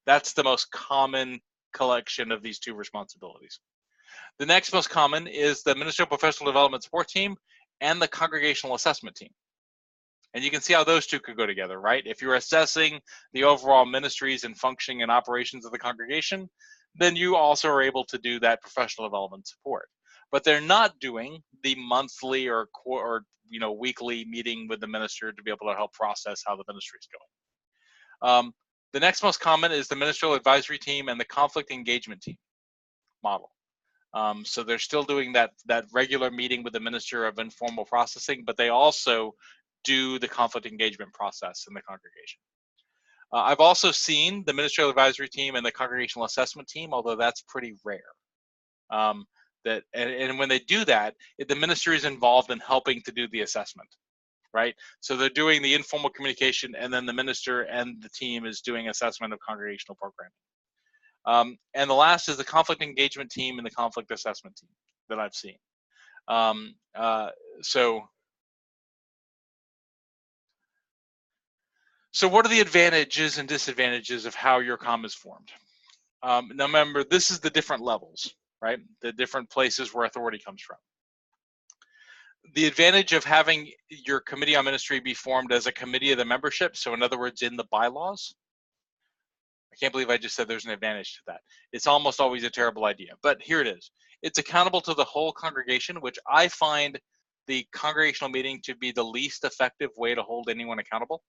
A: That's the most common collection of these 2 responsibilities. The next most common is the Ministerial Professional Development Support Team and the Congregational Assessment Team. And you can see how those 2 could go together, right? If you're assessing the overall ministries and functioning and operations of the congregation, then you also are able to do that professional development support. But they're not doing the monthly or weekly meeting with the minister to be able to help process how the ministry is going. The next most common is the Ministerial Advisory Team and the Conflict Engagement Team model. So they're still doing that regular meeting with the minister of informal processing, but they also do the conflict engagement process in the congregation. I've also seen the Ministerial Advisory Team and the Congregational Assessment Team, although that's pretty rare. And when they do that, the minister is involved in helping to do the assessment, right? So they're doing the informal communication, and then the minister and the team is doing assessment of congregational programming. And the last is the conflict engagement team and the conflict assessment team that I've seen. So what are the advantages and disadvantages of how your comm is formed? Now remember, this is the different levels, right? The different places where authority comes from. The advantage of having your committee on ministry be formed as a committee of the membership, so in other words, in the bylaws. I can't believe I just said there's an advantage to that. It's almost always a terrible idea, but here it is. It's accountable to the whole congregation, which I find the congregational meeting to be the least effective way to hold anyone accountable,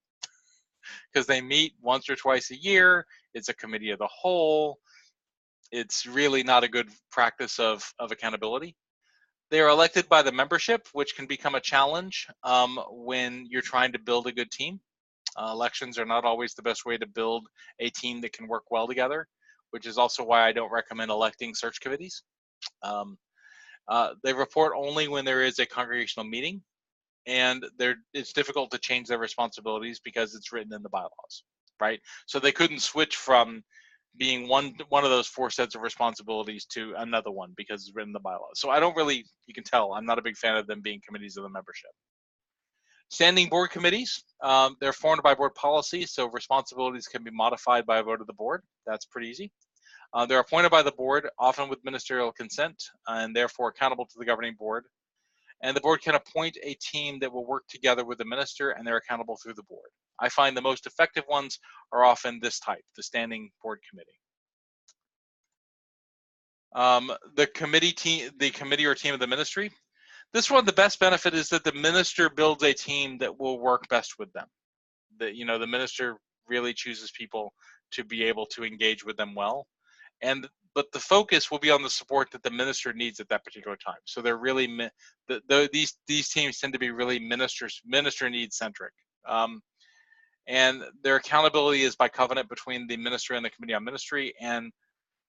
A: because they meet once or twice a year. It's a committee of the whole. It's really not a good practice of accountability. They are elected by the membership, which can become a challenge when you're trying to build a good team. Elections are not always the best way to build a team that can work well together, which is also why I don't recommend electing search committees. They report only when there is a congregational meeting, and it's difficult to change their responsibilities because it's written in the bylaws, right? So they couldn't switch from being one of those 4 sets of responsibilities to another one because it's written in the bylaws. So I don't really, you can tell, I'm not a big fan of them being committees of the membership. Standing board committees, they're formed by board policy, so responsibilities can be modified by a vote of the board. That's pretty easy. They're appointed by the board, often with ministerial consent, and therefore accountable to the governing board. And the board can appoint a team that will work together with the minister, and they're accountable through the board. I find the most effective ones are often this type, the standing board committee. The committee or team of the ministry. This one, the best benefit is that the minister builds a team that will work best with them. The minister really chooses people to be able to engage with them well. But the focus will be on the support that the minister needs at that particular time. So they're really, these teams tend to be really minister needs centric. And their accountability is by covenant between the minister and the committee on ministry. And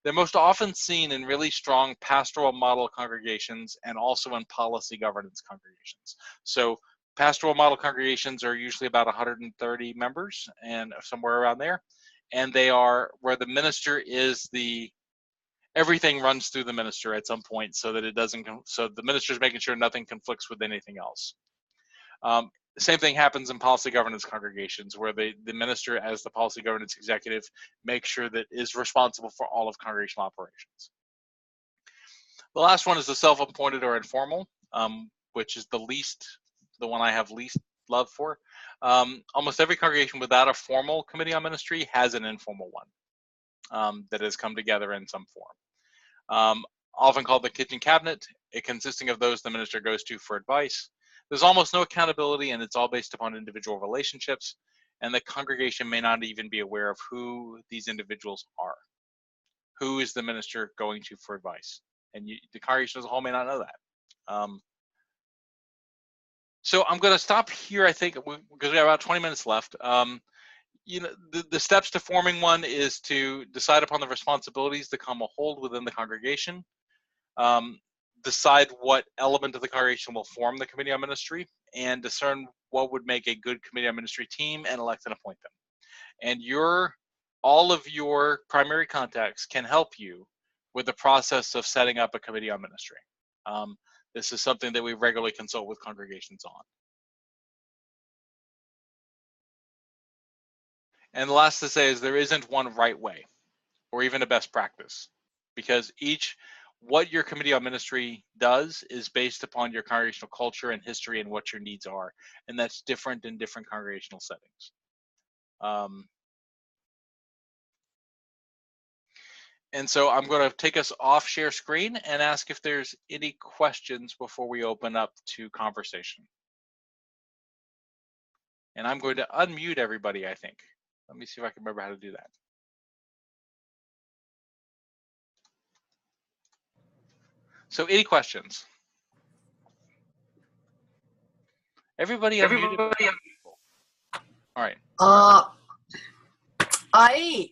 A: they're most often seen in really strong pastoral model congregations and also in policy governance congregations. So pastoral model congregations are usually about 130 members and somewhere around there. And they are where the minister is everything runs through the minister at some point so that it doesn't, so the minister is making sure nothing conflicts with anything else. the same thing happens in policy governance congregations, where the minister, as the policy governance executive, makes sure that is responsible for all of congregational operations. The last one is the self-appointed or informal, which is the one I have least love for. Almost every congregation without a formal committee on ministry has an informal one that has come together in some form. Often called the kitchen cabinet, it consisting of those the minister goes to for advice. There's almost no accountability, and it's all based upon individual relationships, and the congregation may not even be aware of who these individuals are. Who is the minister going to for advice? And the congregation as a whole may not know that. So I'm going to stop here, I think, because we have about 20 minutes left. You know, the steps to forming one is to decide upon the responsibilities that come a hold within the congregation, decide what element of the congregation will form the committee on ministry, and discern what would make a good committee on ministry team, and elect and appoint them. And all of your primary contacts can help you with the process of setting up a committee on ministry. This is something that we regularly consult with congregations on. And the last to say is there isn't one right way or even a best practice, because what your committee on ministry does is based upon your congregational culture and history and what your needs are, and that's different in different congregational settings. And so I'm going to take us off share screen and ask if there's any questions before we open up to conversation. And I'm going to unmute everybody, I think. Let me see if I can remember how to do that. So any questions? Everybody unmuted. All right.
H: I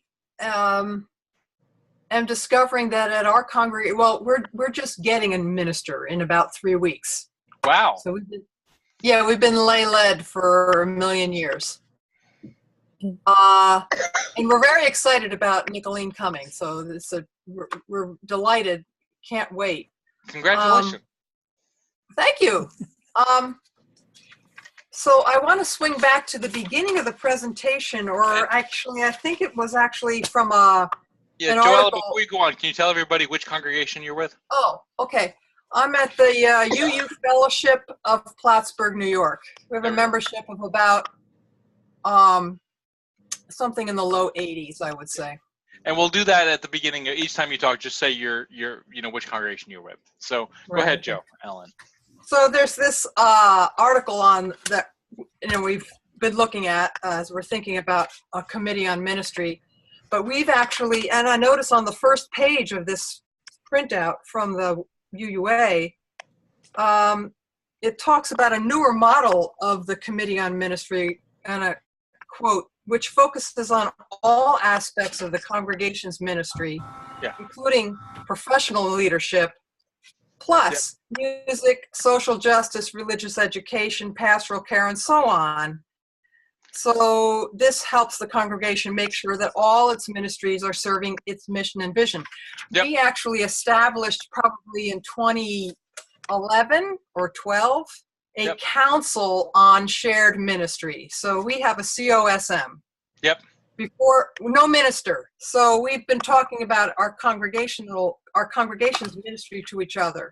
H: am discovering that at our congregation, well, we're just getting a minister in about 3 weeks.
A: Wow.
H: So we've been lay-led for a million years. And we're very excited about Nicolene coming. So we're delighted. Can't wait.
A: Congratulations.
H: Thank you. So I want to swing back to the beginning of the presentation, or actually, I think it was actually from an
A: Joella,
H: article.
A: before you go on, can you tell everybody which congregation you're with?
H: Oh, okay. I'm at the UU Fellowship of Plattsburgh, New York. We have a membership of about something in the low 80s, I would say.
A: And we'll do that at the beginning. Each time you talk, just say which congregation you're with. So go ahead, Joe, Ellen.
H: So there's this article on that, we've been looking at as we're thinking about a committee on ministry. But we've actually, and I notice on the first page of this printout from the UUA, it talks about a newer model of the committee on ministry, and a quote, which focuses on all aspects of the congregation's ministry, including professional leadership, plus music, social justice, religious education, pastoral care, and so on. So this helps the congregation make sure that all its ministries are serving its mission and vision. We actually established probably in 2011 or 12 a council on shared ministry. So we have a COSM. Before, no minister. So we've been talking about our congregation's ministry to each other.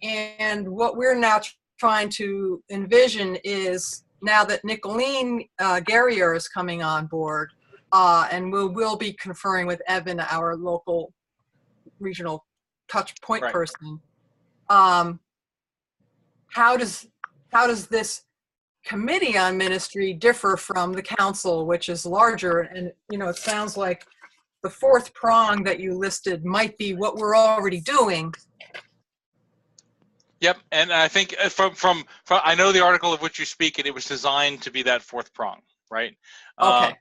H: And what we're now trying to envision is, now that Nicolene Guerrier is coming on board, and we'll be conferring with Evan, our local regional touch point person. How does this committee on ministry differ from the council, which is larger? And it sounds like the fourth prong that you listed might be what we're already doing.
A: Yep, and I think from I know the article of which you speak, and it was designed to be that fourth prong, right?
H: Okay.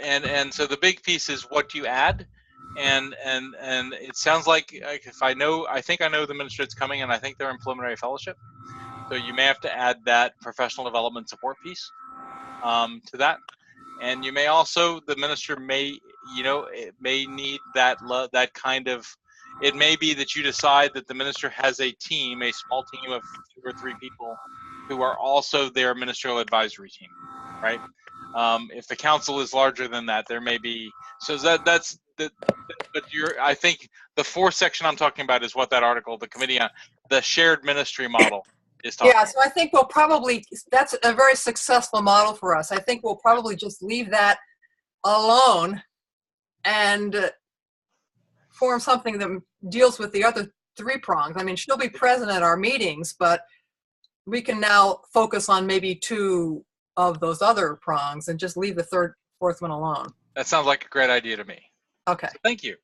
A: And so the big piece is what you add, and it sounds like I think I know the minister that's coming, and I think they're in preliminary fellowship, so you may have to add that professional development support piece to that, and you may also, the minister may need that kind of. It may be that you decide that the minister has a team, a small team of 2 or 3 people who are also their ministerial advisory team, right? If the council is larger than that, there may be, so that's the, but I think the fourth section I'm talking about is what that article, the committee on the shared ministry model is talking
H: Yeah,
A: about.
H: so I think we'll probably, that's a very successful model for us. I think we'll probably just leave that alone and form something that deals with the other three prongs. I mean, she'll be present at our meetings, but we can now focus on maybe two of those other prongs and just leave the fourth one alone.
A: That sounds like a great idea to me.
H: Okay.
A: So thank you.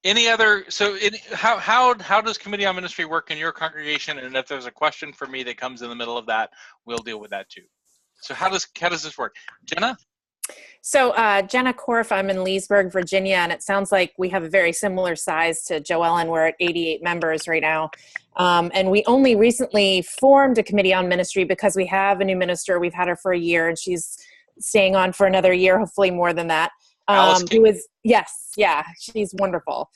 A: Any other, so how does Committee on Ministry work in your congregation? And if there's a question for me that comes in the middle of that, we'll deal with that too. So how does this work? Jenna?
E: So Jenna Korf, I'm in Leesburg, Virginia, and it sounds like we have a very similar size to Joellen. We're at 88 members right now. And we only recently formed a Committee on Ministry because we have a new minister. We've had her for a year, and she's staying on for another year, hopefully more than that. Who is, yes, yeah, she's wonderful.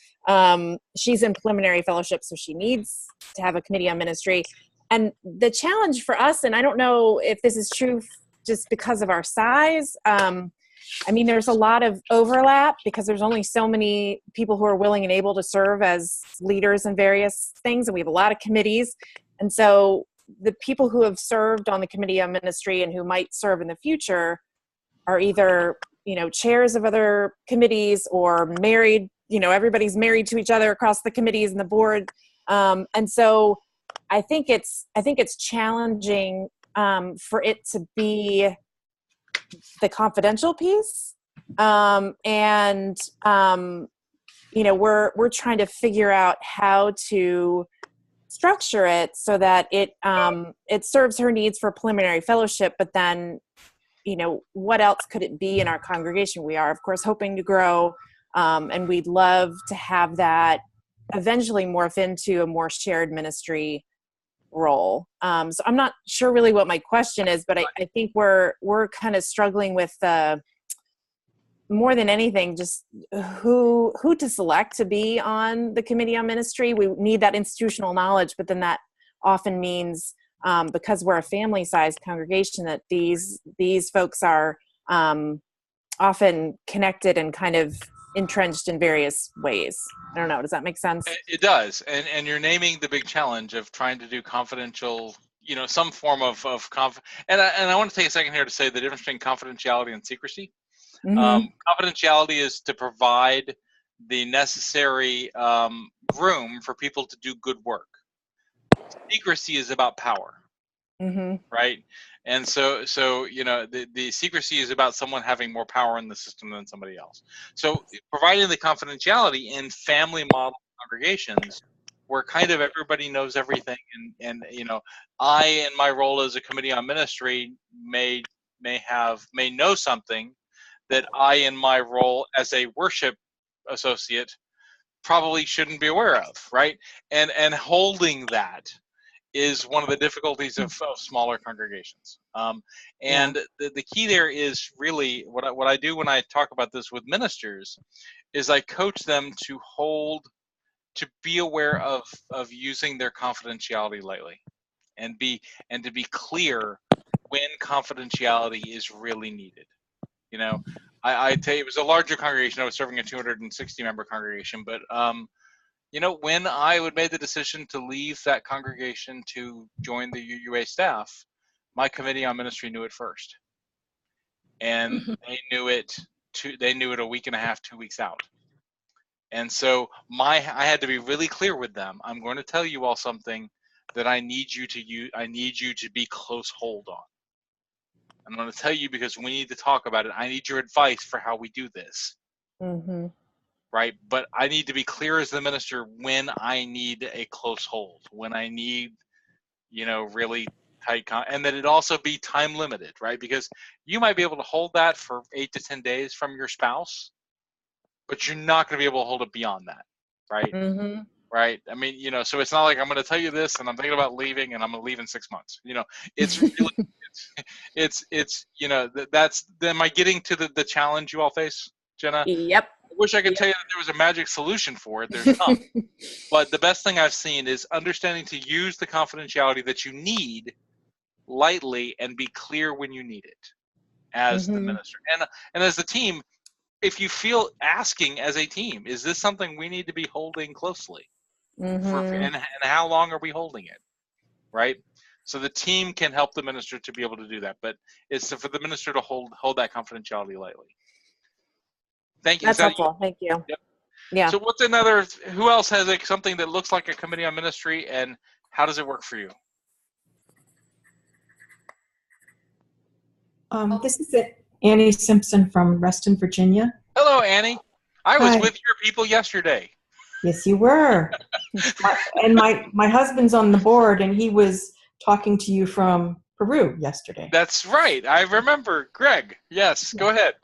E: She's in preliminary fellowship, so she needs to have a Committee on Ministry. And the challenge for us, and I don't know if this is true just because of our size, I mean, there's a lot of overlap because there's only so many people who are willing and able to serve as leaders in various things, and we have a lot of committees. And so the people who have served on the Committee on Ministry and who might serve in the future are either, you know, chairs of other committees or married, you know, everybody's married to each other across the committees and the board. And so I think it's challenging for it to be the confidential piece. You know, we're trying to figure out how to structure it so that it serves her needs for preliminary fellowship, but then, you know, what else could it be in our congregation? We are, of course, hoping to grow, and we'd love to have that eventually morph into a more shared ministry role. So I'm not sure really what my question is, but I think we're kind of struggling with more than anything, just who to select to be on the Committee on Ministry. We need that institutional knowledge, but then that often means because we're a family-sized congregation, that these folks are often connected and kind of entrenched in various ways. I don't know. Does that make sense?
A: It does. And you're naming the big challenge of trying to do confidential, you know, some form of and I want to take a second here to say the difference between confidentiality and secrecy.
E: Mm-hmm.
A: Confidentiality is to provide the necessary room for people to do good work. Secrecy is about power.
E: Mm-hmm.
A: Right? And so you know, the secrecy is about someone having more power in the system than somebody else. So providing the confidentiality in family model congregations where kind of everybody knows everything, and you know, I, in my role as a Committee on Ministry, may know something that I, in my role as a worship associate, probably shouldn't be aware of, right? And holding that is one of the difficulties of smaller congregations. And the key there is really what I do when I talk about this with ministers is I coach them to be aware of using their confidentiality lightly, and to be clear when confidentiality is really needed. You know, I tell you, it was a larger congregation. I was serving a 260 member congregation, but you know, when I made the decision to leave that congregation to join the UUA staff, my Committee on Ministry knew it first, and they knew it a week and a half, 2 weeks out. And so I had to be really clear with them. I'm going to tell you all something that I need you to be close hold on. I'm going to tell you because we need to talk about it. I need your advice for how we do this.
E: Mm-hmm.
A: Right, but I need to be clear as the minister when I need a close hold, when I need, you know, really tight, and that it also be time limited, right? Because you might be able to hold that for 8 to 10 days from your spouse, but you're not going to be able to hold it beyond that, right?
E: Mm-hmm.
A: Right. I mean, you know, so it's not like I'm going to tell you this and I'm thinking about leaving and I'm going to leave in 6 months. You know, it's really, it's you know, am I getting to the challenge you all face, Jenna?
E: Yep.
A: I wish I could tell you that there was a magic solution for it. There's not. But the best thing I've seen is understanding to use the confidentiality that you need lightly and be clear when you need it as the minister. And as the team, if you feel asking as a team, is this something we need to be holding closely? And how long are we holding it? Right? So the team can help the minister to be able to do that, but it's for the minister to hold that confidentiality lightly. Thank you.
E: That's helpful. Thank you.
A: Yep.
E: Yeah.
A: So what's another, who else has something that looks like a committee on ministry, and how does it work for you?
C: This is Annie Simpson from Reston, Virginia.
A: Hello, Annie. I was
C: Hi.
A: with your people yesterday.
C: Yes, you were. And my husband's on the board, and he was talking to you from Peru yesterday.
A: That's right. I remember. Greg, yes, go ahead.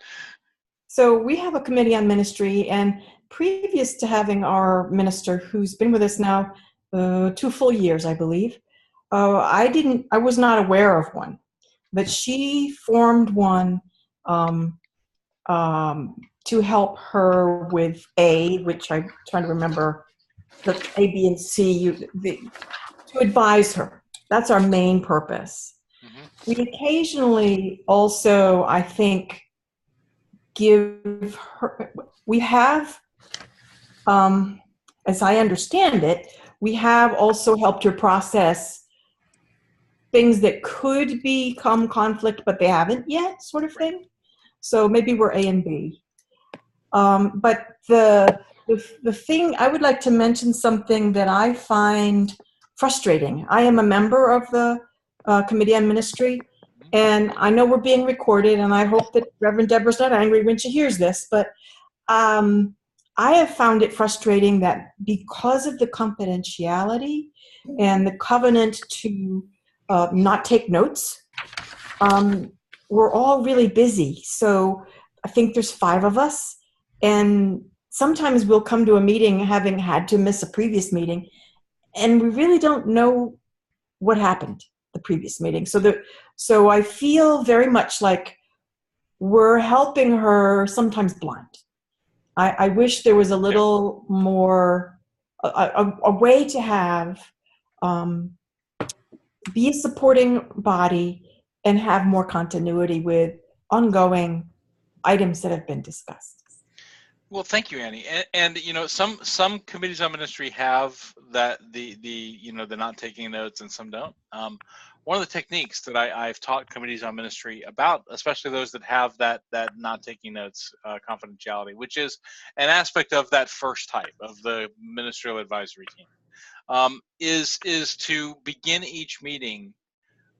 C: So we have a committee on ministry, and previous to having our minister, who's been with us now 2 full years, I believe, I was not aware of one, but she formed one to help her with which I'm trying to remember, the A, B, and C, to advise her. That's our main purpose. We occasionally also, I think, give her, we have, as I understand it, we have also helped her process things that could become conflict, but they haven't yet, sort of thing. So maybe we're A and B. But the thing, I would like to mention something that I find frustrating. I am a member of the Committee on Ministry, and I know we're being recorded, and I hope that Reverend Deborah's not angry when she hears this, but I have found it frustrating that because of the confidentiality and the covenant to not take notes, we're all really busy. So I think there's 5 of us, and sometimes we'll come to a meeting having had to miss a previous meeting, and we really don't know what happened the previous meeting. So I feel very much like we're helping her sometimes blind. I wish there was a little more, a way to have, be a supporting body and have more continuity with ongoing items that have been discussed.
A: Well, thank you, Annie. And you know, some committees on ministry have that the not taking notes, and some don't. One of the techniques that I've taught committees on ministry about, especially those that have that not taking notes confidentiality, which is an aspect of that first type of the ministerial advisory team, is to begin each meeting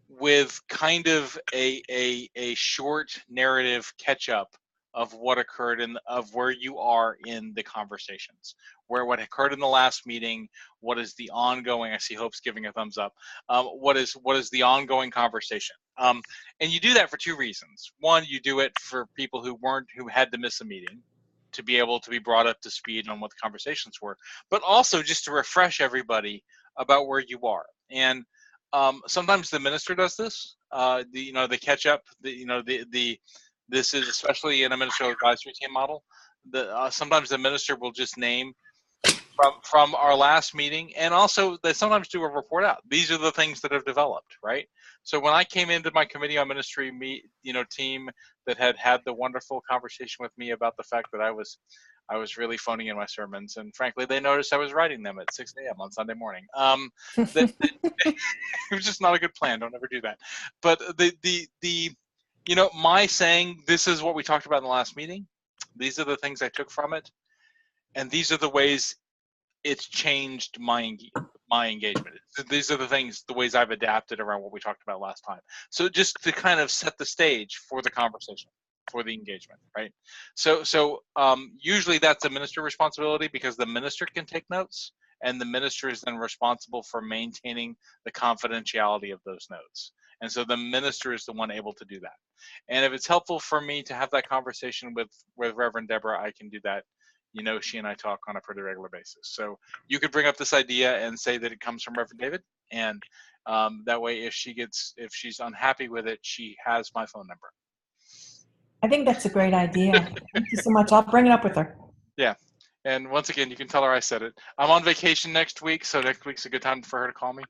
A: with kind of a short narrative catch up of what occurred of where you are in the conversations, what occurred in the last meeting, what is the ongoing, I see Hope's giving a thumbs up, what is the ongoing conversation. And you do that for 2 reasons. One, you do it for people who had to miss a meeting, to be able to be brought up to speed on what the conversations were, but also just to refresh everybody about where you are. And sometimes the minister does this, the catch up, this is especially in a ministerial advisory team model. Sometimes the minister will just name from our last meeting, and also they sometimes do a report out. These are the things that have developed, right? So when I came into my committee on ministry team that had the wonderful conversation with me about the fact that I was really phoning in my sermons, and frankly, they noticed I was writing them at 6 a.m. on Sunday morning. It was just not a good plan. Don't ever do that. But my saying, this is what we talked about in the last meeting, these are the things I took from it, and these are the ways it's changed my engagement. These are the ways I've adapted around what we talked about last time. So just to kind of set the stage for the conversation, for the engagement, right? So usually that's a minister responsibility, because the minister can take notes, and the minister is then responsible for maintaining the confidentiality of those notes. And so the minister is the one able to do that. And if it's helpful for me to have that conversation with Reverend Deborah, I can do that. She and I talk on a pretty regular basis. So you could bring up this idea and say that it comes from Reverend David. And that way, if she's unhappy with it, she has my phone number.
C: I think that's a great idea. Thank you so much. I'll bring it up with her.
A: Yeah. And once again, you can tell her I said it. I'm on vacation next week, so next week's a good time for her to call me.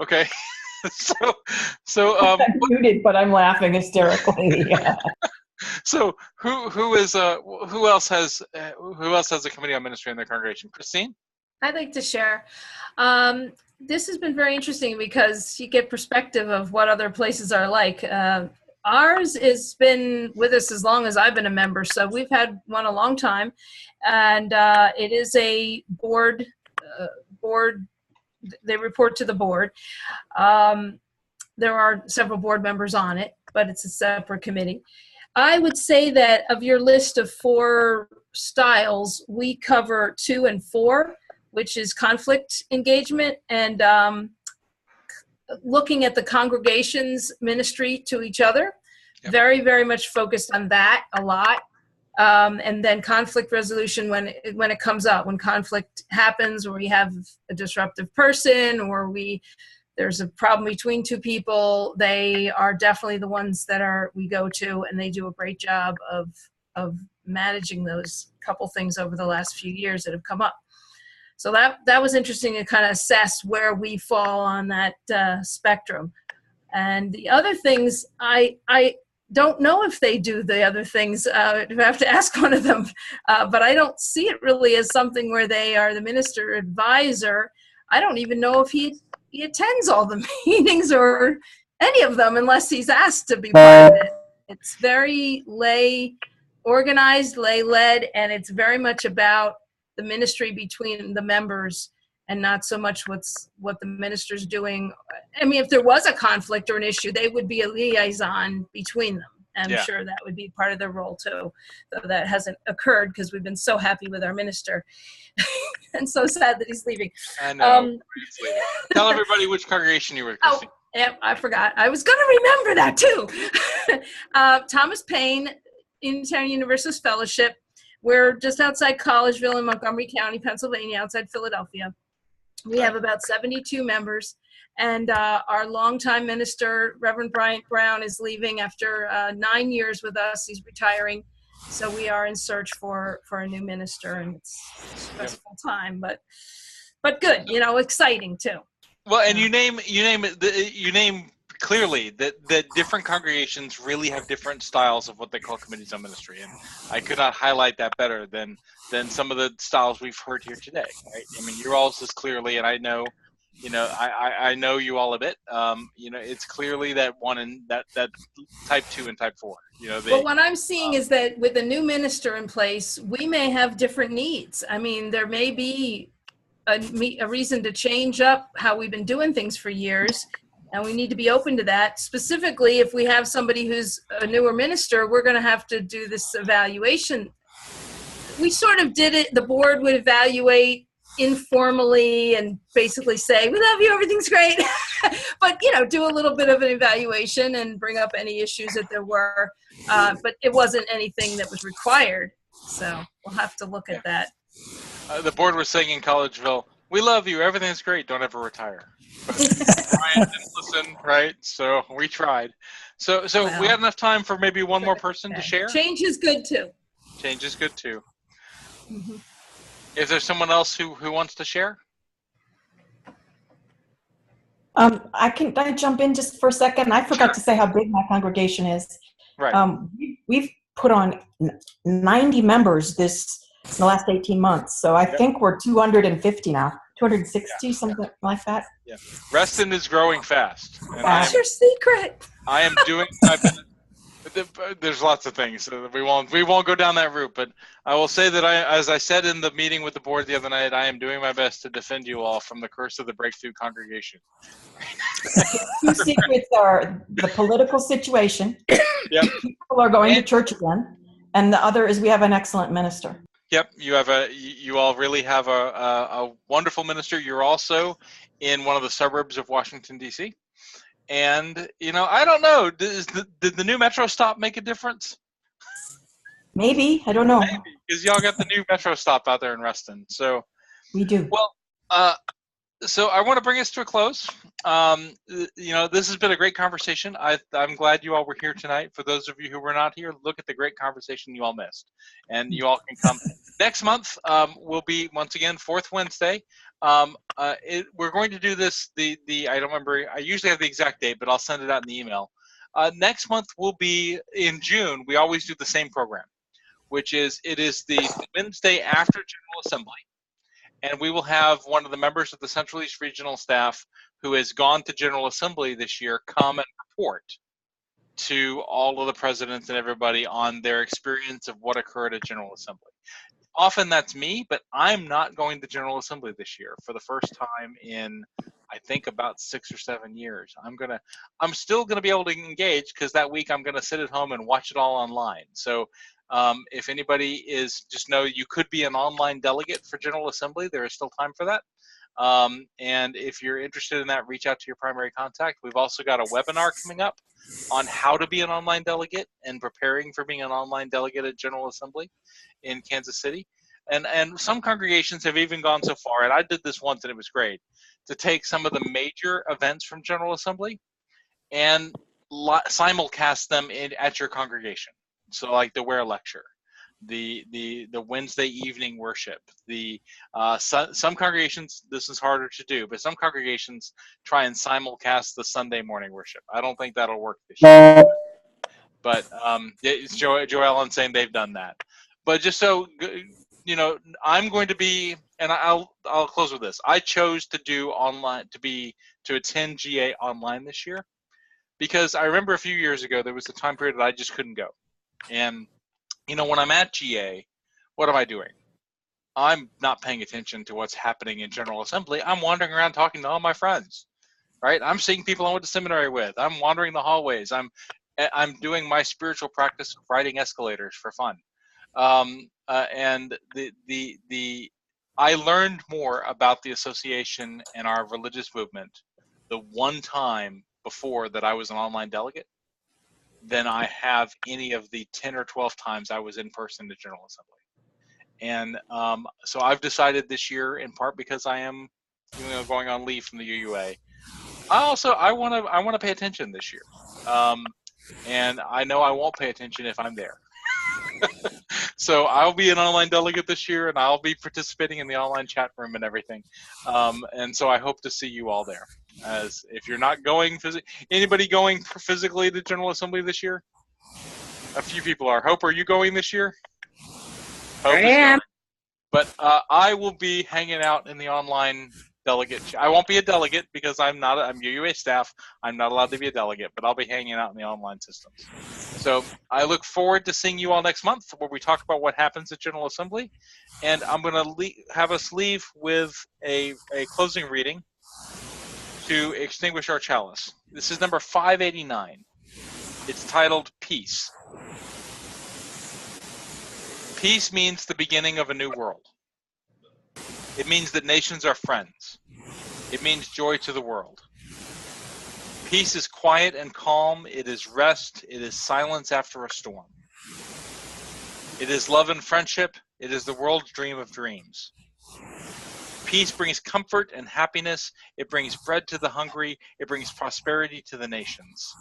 A: Okay. so
C: I'm muted, but I'm laughing hysterically.
A: so who else has a committee on ministry in their congregation? Christine?
D: I'd like to share. This has been very interesting because you get perspective of what other places are like. Ours has been with us as long as I've been a member, so we've had one a long time, and it is a board. They report to the board. There are several board members on it, but it's a separate committee. I would say that of your list of 4 styles, we cover 2 and 4, which is conflict engagement and looking at the congregation's ministry to each other.
A: Yep.
D: Very, very much focused on that a lot. And then conflict resolution when it comes up, when conflict happens, or we have a disruptive person, or there's a problem between 2 people. They are definitely the ones that we go to, and they do a great job of managing those couple things over the last few years that have come up. So that was interesting to kind of assess where we fall on that spectrum. And the other things, I don't know if they do the other things. You have to ask one of them. But I don't see it really as something where they are the minister advisor. I don't even know if he attends all the meetings or any of them unless he's asked to be part of it. It's very organized, lay-led, and it's very much about the ministry between the members and not so much what the minister's doing. I mean, if there was a conflict or an issue, they would be a liaison between them. I'm sure that would be part of their role too, though that hasn't occurred because we've been so happy with our minister and so sad that he's leaving.
A: I know. He's leaving. Tell everybody which congregation you were, Christine.
D: Oh, yeah, I forgot. I was going to remember that too. Thomas Paine, Unitarian Universalist Fellowship. We're just outside Collegeville in Montgomery County, Pennsylvania, outside Philadelphia. We have about 72 members, and our longtime minister, Reverend Bryant Brown, is leaving after 9 years with us. He's retiring, so we are in search for a new minister, and it's a stressful time, but good, exciting too.
A: Well, and you name clearly that different congregations really have different styles of what they call committees on ministry, and I could not highlight that better than some of the styles we've heard here today. Right? I mean, your all's is clearly, and I know, I know you all a bit. It's clearly that one and that type 2 and type 4.
D: But what I'm seeing is that with a new minister in place, we may have different needs. I mean, there may be a reason to change up how we've been doing things for years. And we need to be open to that. Specifically, if we have somebody who's a newer minister, we're going to have to do this evaluation. We sort of did it. The board would evaluate informally and basically say, we love you, everything's great. But, do a little bit of an evaluation and bring up any issues that there were. But it wasn't anything that was required. So we'll have to look at that.
A: The board was saying in Collegeville, we love you, everything's great, don't ever retire. But Brian didn't listen, right? So we tried. So we had enough time for maybe one more person to share?
D: Change is good too.
A: Change is good too. Mm-hmm. Is there someone else who wants to share?
C: Can I jump in just for a second? I forgot to say how big my congregation is.
A: Right.
C: We've put on 90 members in the last 18 months. So I think we're 250 now. 260, something like that.
A: Yeah, Reston is growing fast.
D: What's your secret?
A: I am doing my best. There's lots of things. So we won't go down that route. But I will say that as I said in the meeting with the board the other night, I am doing my best to defend you all from the curse of the breakthrough congregation.
C: Two secrets are the political situation.
A: Yep.
C: People are going to church again, and the other is we have an excellent minister.
A: Yep, you all really have a wonderful minister. You're also in one of the suburbs of Washington, D.C. And, I don't know, did the new Metro stop make a difference?
C: Maybe, I don't know.
A: Maybe, because y'all got the new Metro stop out there in Reston. So
C: we do.
A: Well, so I want to bring us to a close. This has been a great conversation. I'm glad you all were here tonight. For those of you who were not here, look at the great conversation you all missed. And you all can come. Next month will be, once again, fourth Wednesday. we're going to do this, I don't remember, I usually have the exact date, but I'll send it out in the email. Next month will be in June. We always do the same program, which is, it is the Wednesday after General Assembly. And we will have one of the members of the Central East Regional staff who has gone to General Assembly this year come and report to all of the presidents and everybody on their experience of what occurred at General Assembly. Often that's me, but I'm not going to General Assembly this year for the first time in, I think, about 6 or 7 years. I'm still gonna be able to engage, because that week I'm gonna sit at home and watch it all online. So if anybody just know you could be an online delegate for General Assembly. There is still time for that. And if you're interested in that, reach out to your primary contact. We've also got a webinar coming up on how to be an online delegate and preparing for being an online delegate at General Assembly in Kansas City. And some congregations have even gone so far, and I did this once and it was great, to take some of the major events from General Assembly and simulcast them at your congregation. So like the Ware lecture, the Wednesday evening worship, some congregations, this is harder to do, but some congregations try and simulcast the Sunday morning worship. I don't think that'll work this year, but it's Joellen saying they've done that. But just so you know, I'm going to be, and I'll close with this. I chose to do online, to attend GA online this year, because I remember a few years ago there was a time period that I just couldn't go. And you know, when I'm at GA, what am I doing? I'm not paying attention to what's happening in General Assembly. I'm wandering around talking to all my friends, right? I'm seeing people I went to seminary with. I'm wandering the hallways. I'm doing my spiritual practice of riding escalators for fun. And I learned more about the association and our religious movement the one time before that I was an online delegate than I have any of the 10 or 12 times I was in person to General Assembly. And so I've decided this year, in part because I am going on leave from the UUA, I want to pay attention this year. And I know I won't pay attention if I'm there. So I'll be an online delegate this year, and I'll be participating in the online chat room and everything. And so I hope to see you all there. As if you're not going anybody going physically to General Assembly this year? A few people are. Hope, are you going this year? Hope
I: I am.
A: But I will be hanging out in the online delegate. I won't be a delegate because I'm UUA staff. I'm not allowed to be a delegate, but I'll be hanging out in the online systems. So I look forward to seeing you all next month, where we talk about what happens at General Assembly. And I'm going to have us leave with a closing reading to extinguish our chalice. This is number 589. It's titled Peace. Peace means the beginning of a new world. It means that nations are friends. It means joy to the world. Peace is quiet and calm. It is rest. It is silence after a storm. It is love and friendship. It is the world's dream of dreams. Peace brings comfort and happiness. It brings bread to the hungry. It brings prosperity to the nations.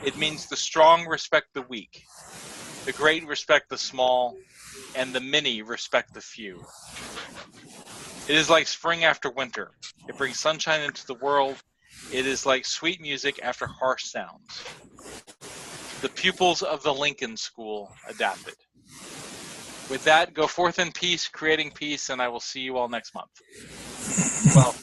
A: It means the strong respect the weak, the great respect the small, and the many respect the few. It is like spring after winter. It brings sunshine into the world. It is like sweet music after harsh sounds. The pupils of the Lincoln School adapted. With that, go forth in peace, creating peace, and I will see you all next month. Well.